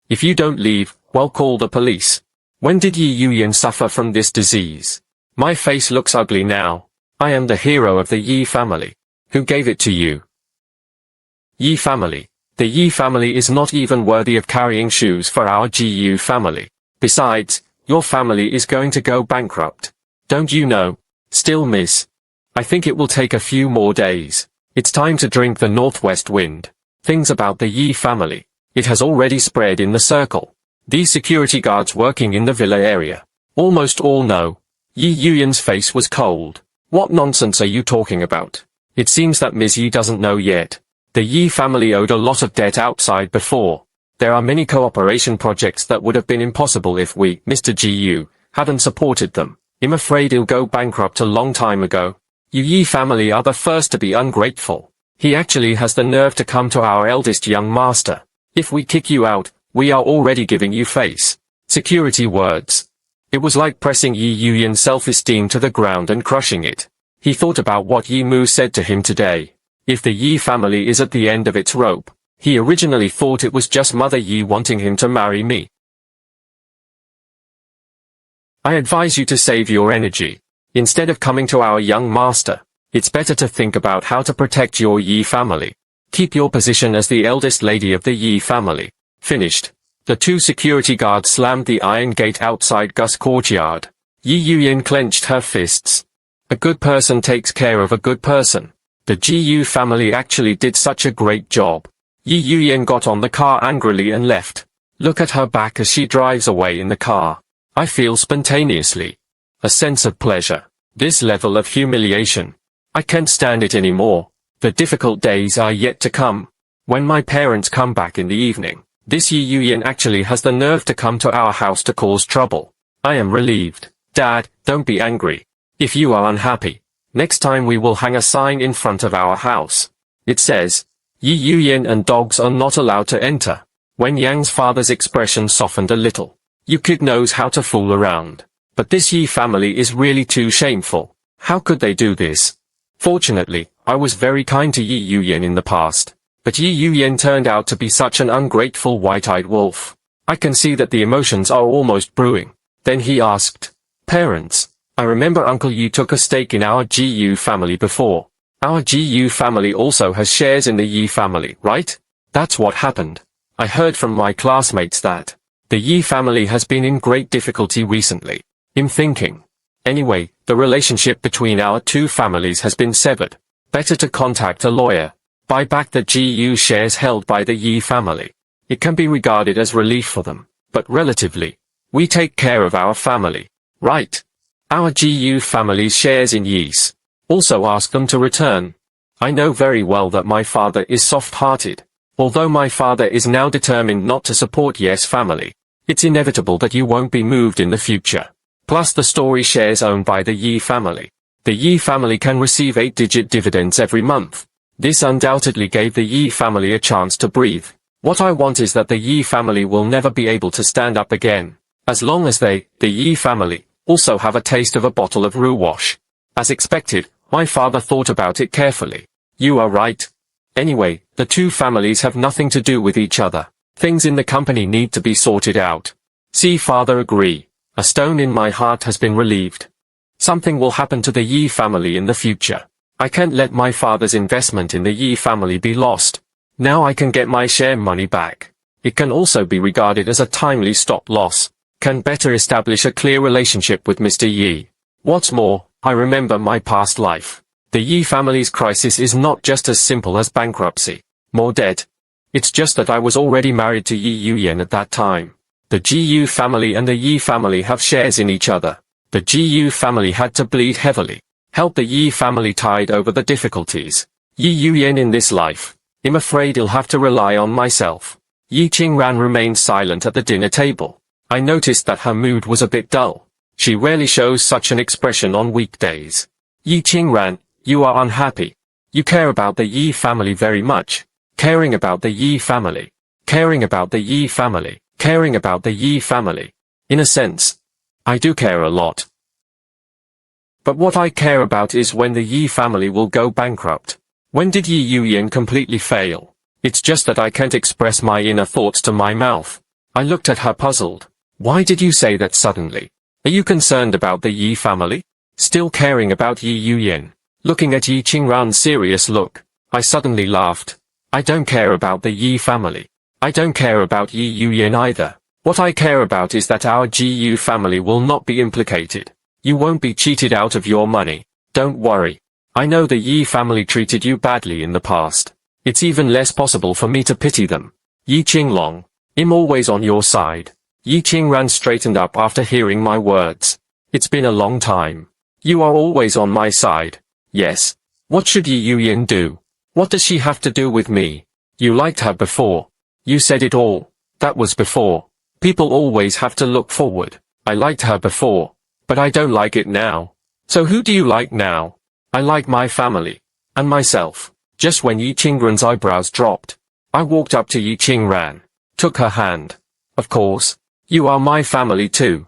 If you don't leave, well, call the police. When did Yi Yuyan suffer from this disease? My face looks ugly now. I am the hero of the Yi family. Who gave it to you? Yi family. The Yi family is not even worthy of carrying shoes for our Yu family. Besides, your family is going to go bankrupt. Don't you know? Still, miss. I think it will take a few more days. It's time to drink the northwest wind. Things about the Yi family. It has already spread in the circle. These security guards working in the villa area almost all know. Yi Yuyan's face was cold. What nonsense are you talking about? It seems that Ms. Yi doesn't know yet. The Yi family owed a lot of debt outside before. There are many cooperation projects that would have been impossible if we, Mr. Yu, hadn't supported them. I'm afraid he'll go bankrupt a long time ago. You Yi family are the first to be ungrateful. He actually has the nerve to come to our eldest young master. If we kick you out, we are already giving you face. Security words. It was like pressing Yi Yuyan's self-esteem to the ground and crushing it. He thought about what Yi Mu said to him today. If the Yi family is at the end of its rope, he originally thought it was just Mother Yi wanting him to marry me. I advise you to save your energy. Instead of coming to our young master, it's better to think about how to protect your Yi family. Keep your position as the eldest lady of the Yi family. Finished. The two security guards slammed the iron gate outside Gus' courtyard. Yi Yuyan clenched her fists. A good person takes care of a good person. The Yu family actually did such a great job. Yi Yuyan got on the car angrily and left. Look at her back as she drives away in the car. I feel spontaneously a sense of pleasure. This level of humiliation. I can't stand it anymore. The difficult days are yet to come. When my parents come back in the evening, this Yi Yuyan actually has the nerve to come to our house to cause trouble. I am relieved. Dad, don't be angry. If you are unhappy, next time we will hang a sign in front of our house. It says, Yi Yuyan and dogs are not allowed to enter. When Yang's father's expression softened a little. You kid knows how to fool around. But this Yi family is really too shameful. How could they do this? Fortunately, I was very kind to Yi Yuyan in the past. But Yi Yuyan turned out to be such an ungrateful white-eyed wolf. I can see that the emotions are almost brewing. Then he asked, Parents, I remember Uncle Yi took a stake in our Yu family before. Our Yu family also has shares in the Yi family, right? That's what happened. I heard from my classmates that the Yi family has been in great difficulty recently. I'm thinking. Anyway, the relationship between our two families has been severed. Better to contact a lawyer. Buy back the Yu shares held by the Yi family. It can be regarded as relief for them, but relatively, we take care of our family. Right. Our Yu family's shares in Yi's. Also ask them to return. I know very well that my father is soft-hearted. Although my father is now determined not to support Yi's family, it's inevitable that you won't be moved in the future. Plus the story shares owned by the Yi family. The Yi family can receive 8-digit dividends every month. This undoubtedly gave the Yi family a chance to breathe. What I want is that the Yi family will never be able to stand up again. As long as they, the Yi family, also have a taste of a bottle of roux wash. As expected, my father thought about it carefully. You are right. Anyway, the two families have nothing to do with each other. Things in the company need to be sorted out. See, father, agree. A stone in my heart has been relieved. Something will happen to the Yi family in the future. I can't let my father's investment in the Yi family be lost. Now I can get my share money back. It can also be regarded as a timely stop-loss. Can better establish a clear relationship with Mr. Yi. What's more, I remember my past life. The Yi family's crisis is not just as simple as bankruptcy. More debt. It's just that I was already married to Yi Yuyan at that time. The Yu family and the Yi family have shares in each other. The Yu family had to bleed heavily. Help the Yi family tide over the difficulties. Yi Yuyan in this life. I'm afraid he'll have to rely on myself. Yi Qingran remained silent at the dinner table. I noticed that her mood was a bit dull. She rarely shows such an expression on weekdays. Yi Qingran, you are unhappy. You care about the Yi family very much. Caring about the Yi family. Caring about the Yi family. Caring about the Yi family. In a sense, I do care a lot. But what I care about is when the Yi family will go bankrupt. When did Yi Yuyan completely fail? It's just that I can't express my inner thoughts to my mouth. I looked at her puzzled. Why did you say that suddenly? Are you concerned about the Yi family? Still caring about Yi Yuyan. Looking at Yi Qingran's serious look, I suddenly laughed. I don't care about the Yi family. I don't care about Yi Yuyan either. What I care about is that our GU family will not be implicated. You won't be cheated out of your money. Don't worry. I know the Yi family treated you badly in the past. It's even less possible for me to pity them. Yi Qinglong, I'm always on your side. Yi Qingran straightened up after hearing my words. It's been a long time. You are always on my side. Yes. What should Yi Yuyan do? What does she have to do with me? You liked her before. You said it all. That was before. People always have to look forward. I liked her before. But I don't like it now. So who do you like now? I like my family. And myself. Just when Yi Qingran's eyebrows dropped, I walked up to Yi Qingran. Took her hand. Of course. You are my family too.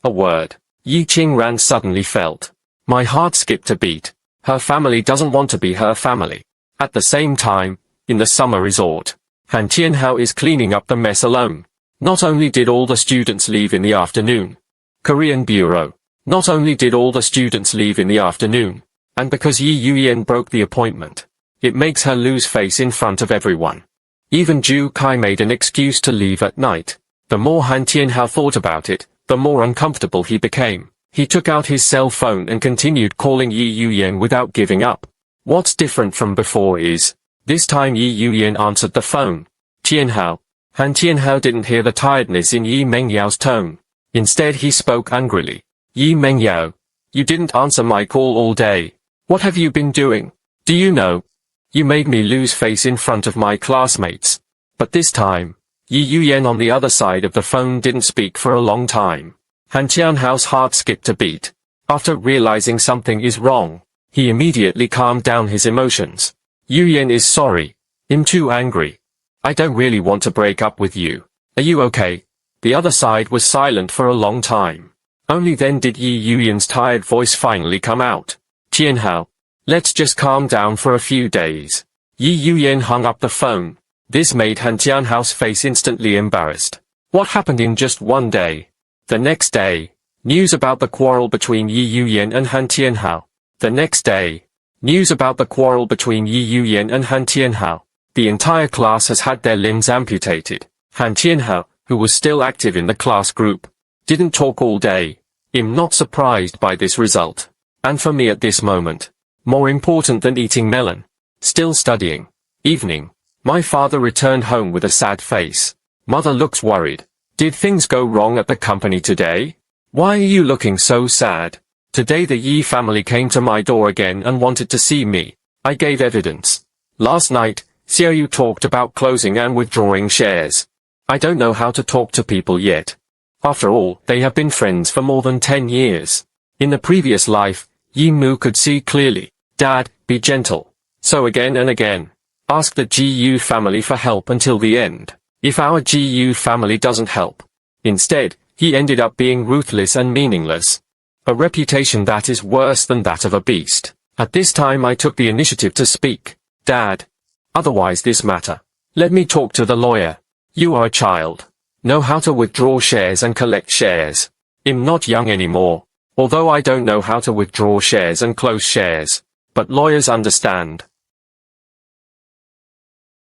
A word. Yi Qingran suddenly felt. My heart skipped a beat. Her family doesn't want to be her family. At the same time, in the summer resort, Han Tianhao is cleaning up the mess alone. Not only did all the students leave in the afternoon. Korean Bureau. Not only did all the students leave in the afternoon, and because Yi Yuyan broke the appointment, it makes her lose face in front of everyone. Even Ju Kai made an excuse to leave at night. The more Han Tianhao thought about it, the more uncomfortable he became. He took out his cell phone and continued calling Yi Yuyan without giving up. What's different from before is, this time Yi Yuyan answered the phone. Tianhao. Han Tianhao didn't hear the tiredness in Yi Mengyao's tone. Instead he spoke angrily. Yi Mengyao, you didn't answer my call all day. What have you been doing? Do you know? You made me lose face in front of my classmates. But this time, Yi Yuyan on the other side of the phone didn't speak for a long time. Han Tianhao's heart skipped a beat. After realizing something is wrong, he immediately calmed down his emotions. Yuyan is sorry. I'm too angry. I don't really want to break up with you. Are you okay? The other side was silent for a long time. Only then did Yi Yuyan's tired voice finally come out. Tianhao, let's just calm down for a few days. Yi Yuyan hung up the phone. This made Han Tianhao's face instantly embarrassed. What happened in just one day? The next day, news about the quarrel between Yi Yuyan and Han Tianhao. The next day, news about the quarrel between Yi Yuyan and Han Tianhao. The entire class has had their limbs amputated. Han Tianhao, who was still active in the class group, didn't talk all day. I'm not surprised by this result. And for me at this moment, more important than eating melon, still studying. Evening. My father returned home with a sad face. Mother looks worried. Did things go wrong at the company today? Why are you looking so sad? Today the Yi family came to my door again and wanted to see me. I gave evidence. Last night, Xiaoyu talked about closing and withdrawing shares. I don't know how to talk to people yet. After all, they have been friends for more than 10 years. In the previous life, Yi Mu could see clearly. Dad, be gentle. So again and again, ask the GU family for help until the end. If our GU family doesn't help. Instead, he ended up being ruthless and meaningless. A reputation that is worse than that of a beast. At this time I took the initiative to speak. Dad. Otherwise this matter. Let me talk to the lawyer. You are a child. Know how to withdraw shares and collect shares. I'm not young anymore. Although I don't know how to withdraw shares and close shares. But lawyers understand.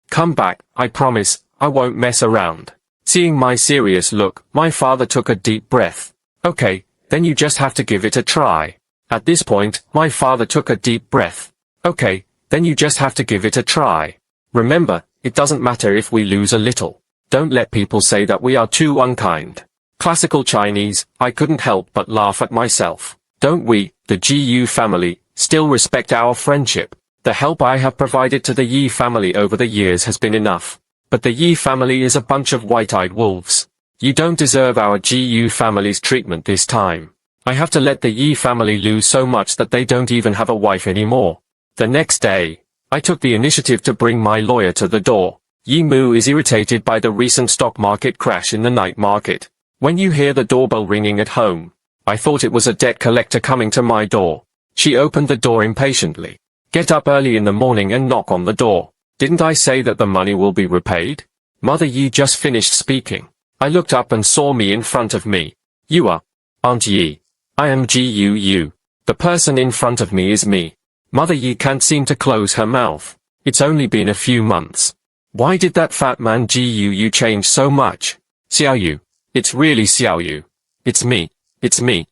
Come back, I promise, I won't mess around. Seeing my serious look, my father took a deep breath. Okay, then you just have to give it a try. At this point, my father took a deep breath. Okay, then you just have to give it a try. Remember, it doesn't matter if we lose a little. Don't let people say that we are too unkind. Classical Chinese, I couldn't help but laugh at myself. Don't we, the GU family, still respect our friendship? The help I have provided to the Yi family over the years has been enough. But the Yi family is a bunch of white-eyed wolves. You don't deserve our GU family's treatment this time. I have to let the Yi family lose so much that they don't even have a wife anymore. The next day, I took the initiative to bring my lawyer to the door. Yi Mu is irritated by the recent stock market crash in the night market. When you hear the doorbell ringing at home, I thought it was a debt collector coming to my door. She opened the door impatiently. Get up early in the morning and knock on the door. Didn't I say that the money will be repaid? Mother Yi just finished speaking. I looked up and saw me in front of me. You are Aunt Yi. I am Gu. The person in front of me is me. Mother Yi can't seem to close her mouth. It's only been a few months. Why did that fat man Gu change so much? Xiao Yu. It's really Xiao Yu. It's me. It's me.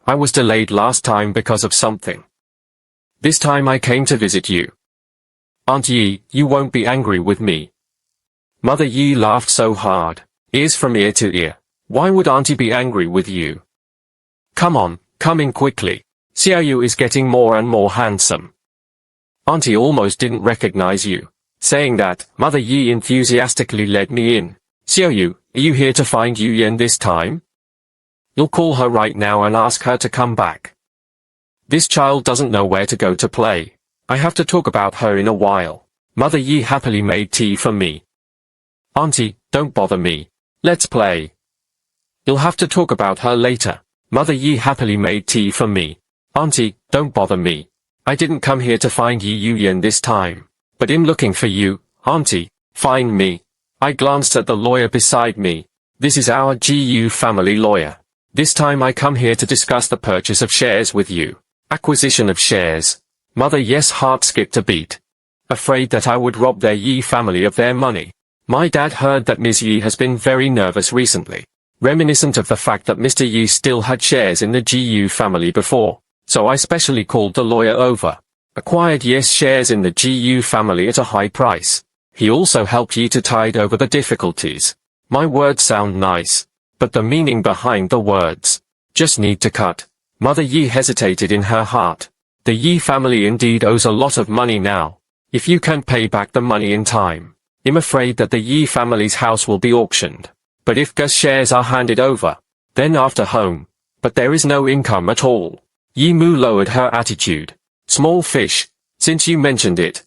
I was delayed last time because of something. This time I came to visit you. Aunt Yi, you won't be angry with me. Mother Yi laughed so hard, ears from ear to ear. Why would Auntie be angry with you? Come on, come in quickly. Xiao Yu is getting more and more handsome. Auntie almost didn't recognize you. Saying that, Mother Yi enthusiastically led me in. Xiao Yu, are you here to find Yu Yan this time? You'll call her right now and ask her to come back. This child doesn't know where to go to play. I have to talk about her in a while. Mother Yi happily made tea for me. Auntie, don't bother me. Let's play. You'll have to talk about her later. Mother Yi happily made tea for me. Auntie, don't bother me. I didn't come here to find Yi Yu Yan this time. But I'm looking for you, Auntie. Find me. I glanced at the lawyer beside me. This is our Gu family lawyer. This time I come here to discuss the purchase of shares with you. Acquisition of shares. Mother Yes heart skipped a beat. Afraid that I would rob their Yi family of their money. My dad heard that Ms. Yi has been very nervous recently. Reminiscent of the fact that Mr. Yi still had shares in the Gu family before. So I specially called the lawyer over. Acquired Yes shares in the Gu family at a high price. He also helped Yi to tide over the difficulties. My words sound nice, but the meaning behind the words just need to cut. Mother Yi hesitated in her heart. The Yi family indeed owes a lot of money now. If you can't pay back the money in time, I'm afraid that the Yi family's house will be auctioned. But if Gus shares are handed over, then after home. But there is no income at all. Yi Mu lowered her attitude. Small fish, since you mentioned it.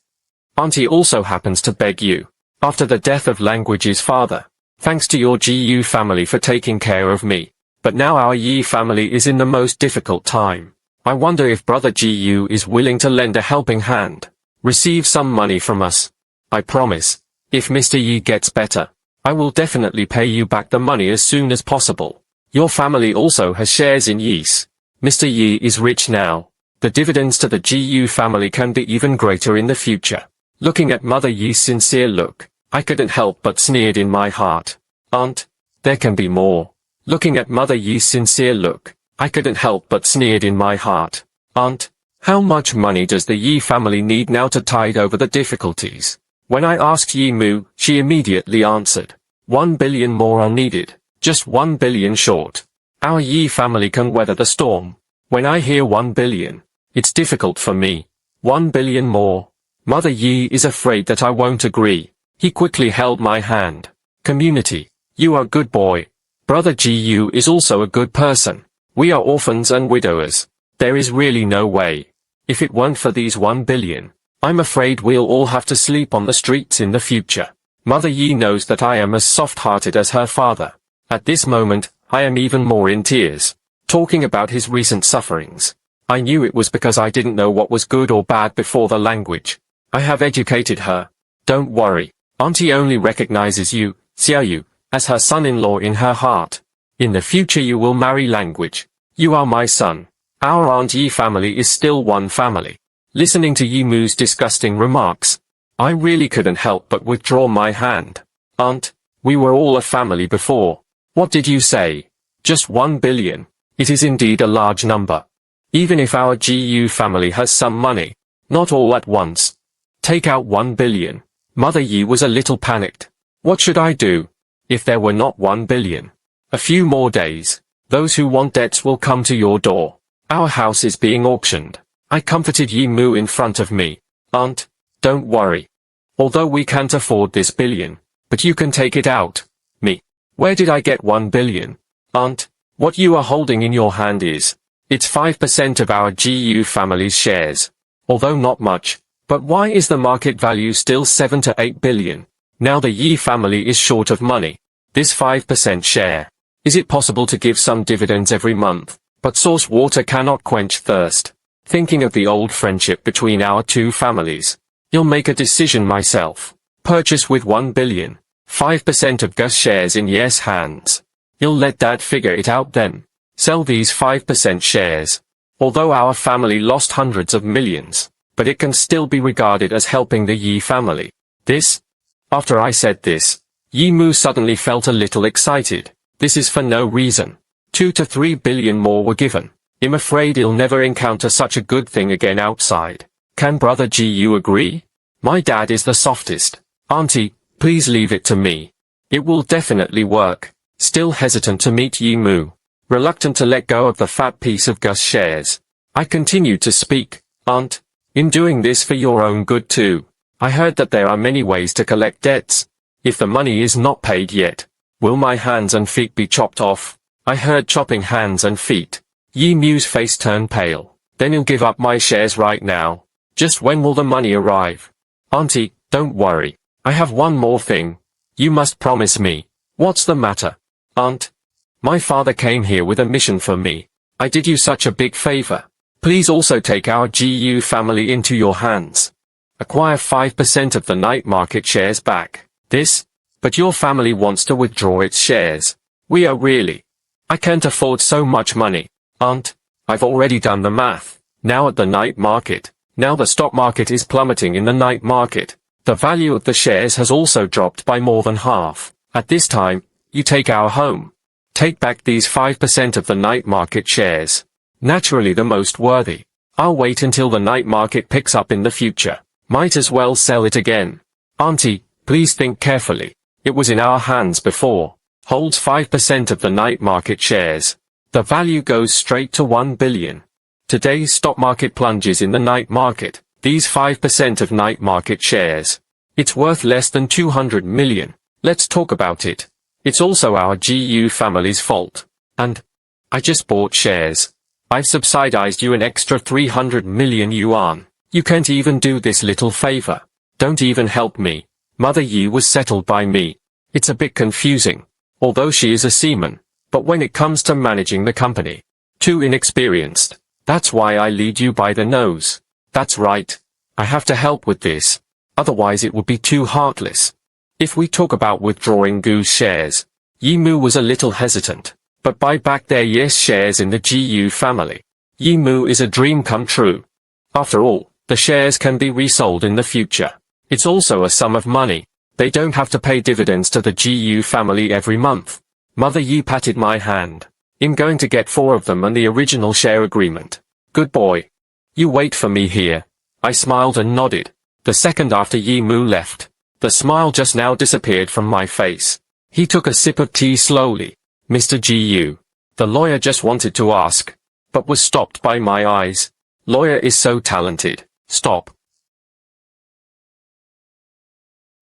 Auntie also happens to beg you. After the death of Language's father, thanks to your Gu family for taking care of me. But now our Yi family is in the most difficult time. I wonder if Brother Gu is willing to lend a helping hand. Receive some money from us. I promise. If Mr. Yi gets better, I will definitely pay you back the money as soon as possible. Your family also has shares in Yis. Mr. Yi is rich now. The dividends to the Gu family can be even greater in the future. Looking at Mother Yi's sincere look, I couldn't help but sneered in my heart. Aunt, there can be more. Looking at Mother Yi's sincere look, I couldn't help but sneered in my heart. Aunt, how much money does the Yi family need now to tide over the difficulties? When I asked Yi Mu, she immediately answered. 1 billion more are needed, just 1 billion short. Our Yi family can weather the storm. When I hear 1 billion, it's difficult for me. 1 billion more. Mother Yi is afraid that I won't agree. He quickly held my hand. Community, you are a good boy. Brother Gu is also a good person. We are orphans and widowers. There is really no way. If it weren't for these 1 billion, I'm afraid we'll all have to sleep on the streets in the future. Mother Yi knows that I am as soft-hearted as her father. At this moment, I am even more in tears. Talking about his recent sufferings. I knew it was because I didn't know what was good or bad before the language. I have educated her. Don't worry. Auntie only recognizes you, Xiao Yu, as her son-in-law in her heart. In the future you will marry Language. You are my son. Our Aunt Yi family is still one family. Listening to Yi Mu's disgusting remarks, I really couldn't help but withdraw my hand. Aunt, we were all a family before. What did you say? Just 1 billion. It is indeed a large number. Even if our Gu family has some money, not all at once. Take out 1 billion. Mother Yi was a little panicked. What should I do? If there were not 1 billion. A few more days. Those who want debts will come to your door. Our house is being auctioned. I comforted Yi Mu in front of me. Aunt, don't worry. Although we can't afford this billion, but you can take it out. Me. Where did I get 1 billion? Aunt, What you are holding in your hand is, it's 5% of our GU family's shares. Although not much, but why is the market value still 7 to 8 billion? Now the Yi family is short of money. This 5% share. Is it possible to give some dividends every month? But source water cannot quench thirst. Thinking of the old friendship between our two families. I'll make a decision myself. Purchase with 1 billion. 5% of Gus shares in Yes hands. I'll let Dad figure it out then. Sell these 5% shares. Although our family lost hundreds of millions, but it can still be regarded as helping the Yi family. This? After I said this, Yi Mu suddenly felt a little excited. This is for no reason. 2 to 3 billion more were given. I'm afraid he'll never encounter such a good thing again outside. Can brother Gu agree? My dad is the softest. Auntie, please leave it to me. It will definitely work. Still hesitant to meet Yi Mu. Reluctant to let go of the fat piece of Gus shares. I continued to speak. Aunt, in doing this for your own good too. I heard that there are many ways to collect debts. If the money is not paid yet, will my hands and feet be chopped off? I heard chopping hands and feet. Yi Mu's face turned pale. Then he'll give up my shares right now. Just when will the money arrive? Auntie, don't worry. I have one more thing. You must promise me. What's the matter? Aunt? My father came here with a mission for me. I did you such a big favor. Please also take our GU family into your hands. Acquire 5% of the night market shares back. This? But your family wants to withdraw its shares. We are really. I can't afford so much money. Aunt, I've already done the math. Now at the night market. Now the stock market is plummeting in the night market. The value of the shares has also dropped by more than half. At this time, you take our home. Take back these 5% of the night market shares. Naturally the most worthy. I'll wait until the night market picks up in the future. Might as well sell it again. Auntie, please think carefully. It was in our hands before. Holds 5% of the night market shares. The value goes straight to 1 billion. Today's stock market plunges in the night market. These 5% of night market shares. It's worth less than 200 million. Let's talk about it. It's also our GU family's fault. And I just bought shares. I've subsidized you an extra 300 million yuan. You can't even do this little favor. Don't even help me. Mother Yi was settled by me. It's a bit confusing. Although she is a seaman. But when it comes to managing the company, too inexperienced. That's why I lead you by the nose. That's right. I have to help with this. Otherwise it would be too heartless. If we talk about withdrawing Gu's shares, Yi Mu was a little hesitant. But buy back their Yes shares in the GU family. Yi Mu is a dream come true. After all, the shares can be resold in the future. It's also a sum of money. They don't have to pay dividends to the GU family every month. Mother Yi patted my hand. I'm going to get 4 of them and the original share agreement. Good boy. You wait for me here. I smiled and nodded. The second after Yi Mu left, the smile just now disappeared from my face. He took a sip of tea slowly. Mr. Gu. The lawyer just wanted to ask, but was stopped by my eyes. Lawyer is so talented. Stop.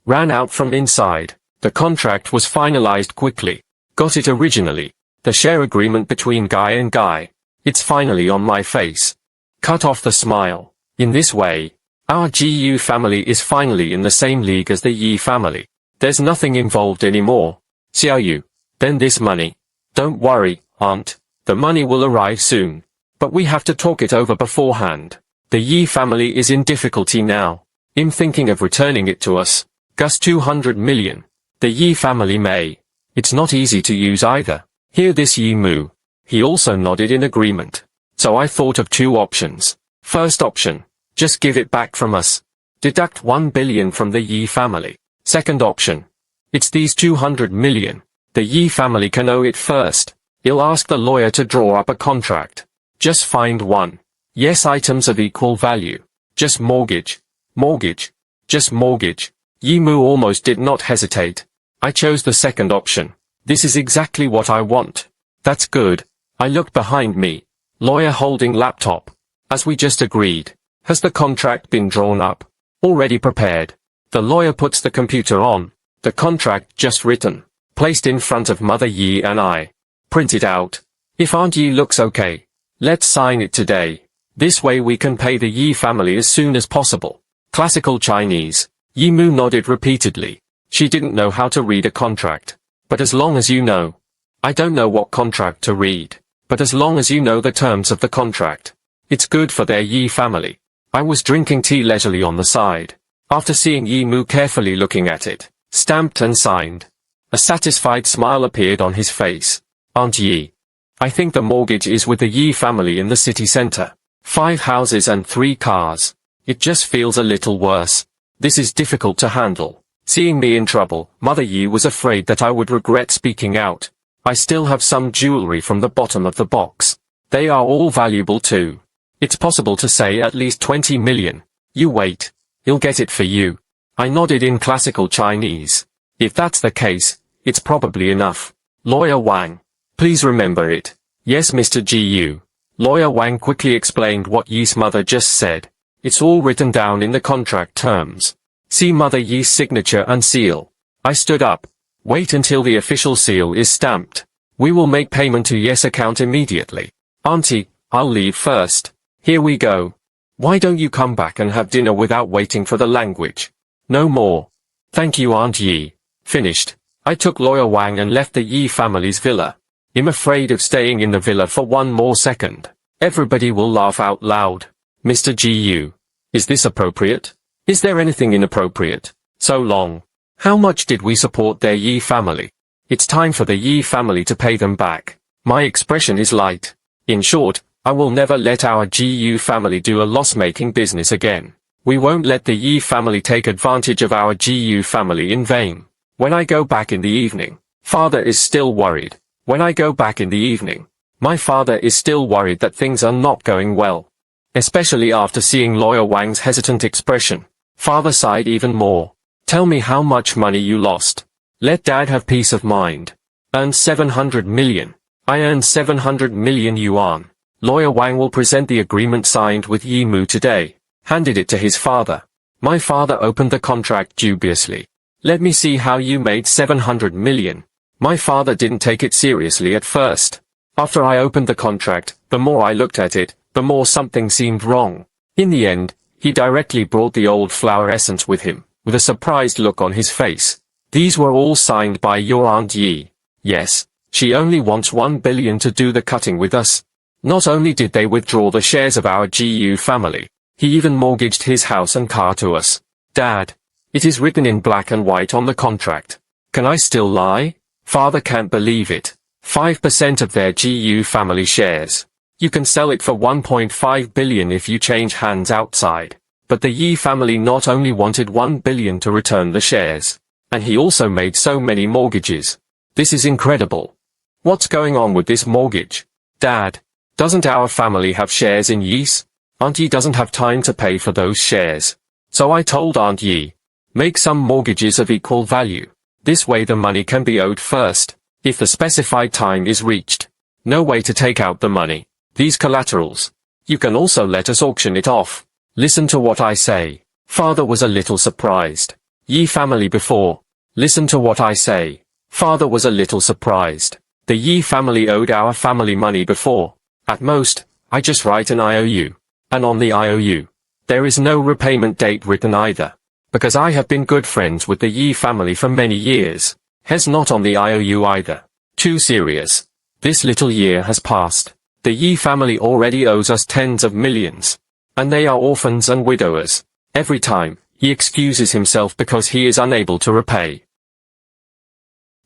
Ran out from inside. The contract was finalized quickly. Got it originally. The share agreement between Guy and Guy. It's finally on my face. Cut off the smile. In this way, our GU family is finally in the same league as the Yi family. There's nothing involved anymore. Xiaoyu. Then this money. Don't worry, Aunt. The money will arrive soon. But we have to talk it over beforehand. The Yi family is in difficulty now. I'm thinking of returning it to us. Gus 200 million. The Yi family may. It's not easy to use either. Hear this Yi Mu. He also nodded in agreement. So I thought of 2 options. First option. Just give it back from us. Deduct 1 billion from the Yi family. Second option. It's these 200 million. The Yi family can owe it first. He'll ask the lawyer to draw up a contract. Just find 1. Yes items of equal value. Just mortgage. Mortgage. Just mortgage. Yi Mu almost did not hesitate. I chose the second option. This is exactly what I want. That's good. I looked behind me. Lawyer holding laptop. As we just agreed. Has the contract been drawn up? Already prepared. The lawyer puts the computer on. The contract just written. Placed in front of Mother Yi and I. Printed out. If Aunt Yi looks okay, let's sign it today. This way we can pay the Yi family as soon as possible. Classical Chinese. Yi Mu nodded repeatedly. She didn't know how to read a contract. But as long as you know. I don't know what contract to read. But as long as you know the terms of the contract. It's good for their Yi family. I was drinking tea leisurely on the side. After seeing Yi Mu carefully looking at it, stamped and signed. A satisfied smile appeared on his face. Aunt Yi. I think the mortgage is with the Yi family in the city center. 5 houses and 3 cars. It just feels a little worse. This is difficult to handle. Seeing me in trouble, Mother Yi was afraid that I would regret speaking out. I still have some jewelry from the bottom of the box. They are all valuable too. It's possible to say at least 20 million. You wait. He'll get it for you. I nodded in classical Chinese. If that's the case, it's probably enough. Lawyer Wang. Please remember it. Yes, Mr. Gu. Lawyer Wang quickly explained what Yi's mother just said. It's all written down in the contract terms. See Mother Yi's signature and seal. I stood up. Wait until the official seal is stamped. We will make payment to Yes account immediately. Auntie, I'll leave first. Here we go. Why don't you come back and have dinner without waiting for the language? No more. Thank you, Aunt Yi. Finished. I took Lawyer Wang and left the Yi family's villa. I'm afraid of staying in the villa for one more second. Everybody will laugh out loud. Mr. Gu. Is this appropriate? Is there anything inappropriate? So long. How much did we support their Yi family? It's time for the Yi family to pay them back. My expression is light. In short, I will never let our Gu family do a loss-making business again. We won't let the Yi family take advantage of our Gu family in vain. When I go back in the evening, father is still worried. When I go back in the evening, my father is still worried that things are not going well. Especially after seeing Lawyer Wang's hesitant expression. Father sighed even more. Tell me how much money you lost. Let Dad have peace of mind. Earned 700 million. I earned 700 million yuan. Lawyer Wang will present the agreement signed with Yi Mu today. Handed it to his father. My father opened the contract dubiously. Let me see how you made 700 million. My father didn't take it seriously at first. After I opened the contract, the more I looked at it, the more something seemed wrong. In the end, he directly brought the old flower essence with him, with a surprised look on his face. These were all signed by your Aunt Yi. Yes, she only wants 1 billion to do the cutting with us. Not only did they withdraw the shares of our Gu family, he even mortgaged his house and car to us. Dad, it is written in black and white on the contract. Can I still lie? Father can't believe it. 5% of their Gu family shares. You can sell it for 1.5 billion if you change hands outside. But the Yi family not only wanted 1 billion to return the shares, and he also made so many mortgages. This is incredible. What's going on with this mortgage? Dad, doesn't our family have shares in Yi's? Aunt Yi doesn't have time to pay for those shares. So I told Aunt Yi, make some mortgages of equal value. This way the money can be owed first, if the specified time is reached. No way to take out the money. These collaterals. You can also let us auction it off. Listen to what I say. Father was a little surprised. Yi family before. Listen to what I say. Father was a little surprised. The Yi family owed our family money before. At most, I just write an IOU. And on the IOU, there is no repayment date written either. Because I have been good friends with the Yi family for many years. Has not on the IOU either. Too serious. This little year has passed. The Yi family already owes us tens of millions. And they are orphans and widowers. Every time, he excuses himself because he is unable to repay.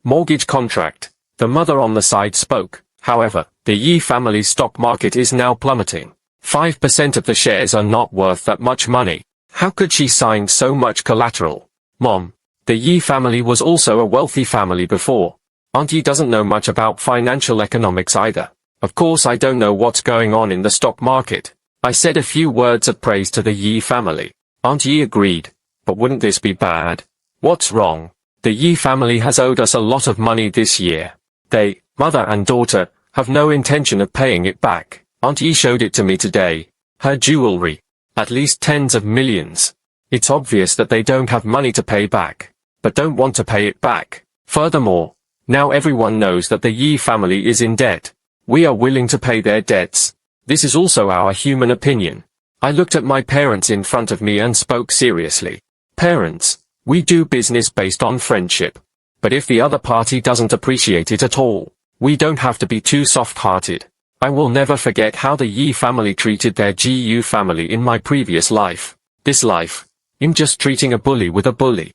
Mortgage contract. The mother on the side spoke. However, the Yi family's stock market is now plummeting. 5% of the shares are not worth that much money. How could she sign so much collateral? Mom, the Yi family was also a wealthy family before. Aunt Yi doesn't know much about financial economics either. Of course I don't know what's going on in the stock market. I said a few words of praise to the Yi family. Aunt Yi agreed. But wouldn't this be bad? What's wrong? The Yi family has owed us a lot of money this year. They, mother and daughter, have no intention of paying it back. Aunt Yi showed it to me today. Her jewelry. At least tens of millions. It's obvious that they don't have money to pay back. But don't want to pay it back. Furthermore, now everyone knows that the Yi family is in debt. We are willing to pay their debts. This is also our human opinion. I looked at my parents in front of me and spoke seriously. Parents, we do business based on friendship. But if the other party doesn't appreciate it at all, we don't have to be too soft-hearted. I will never forget how the Yi family treated their GU family in my previous life. This life, I'm just treating a bully with a bully.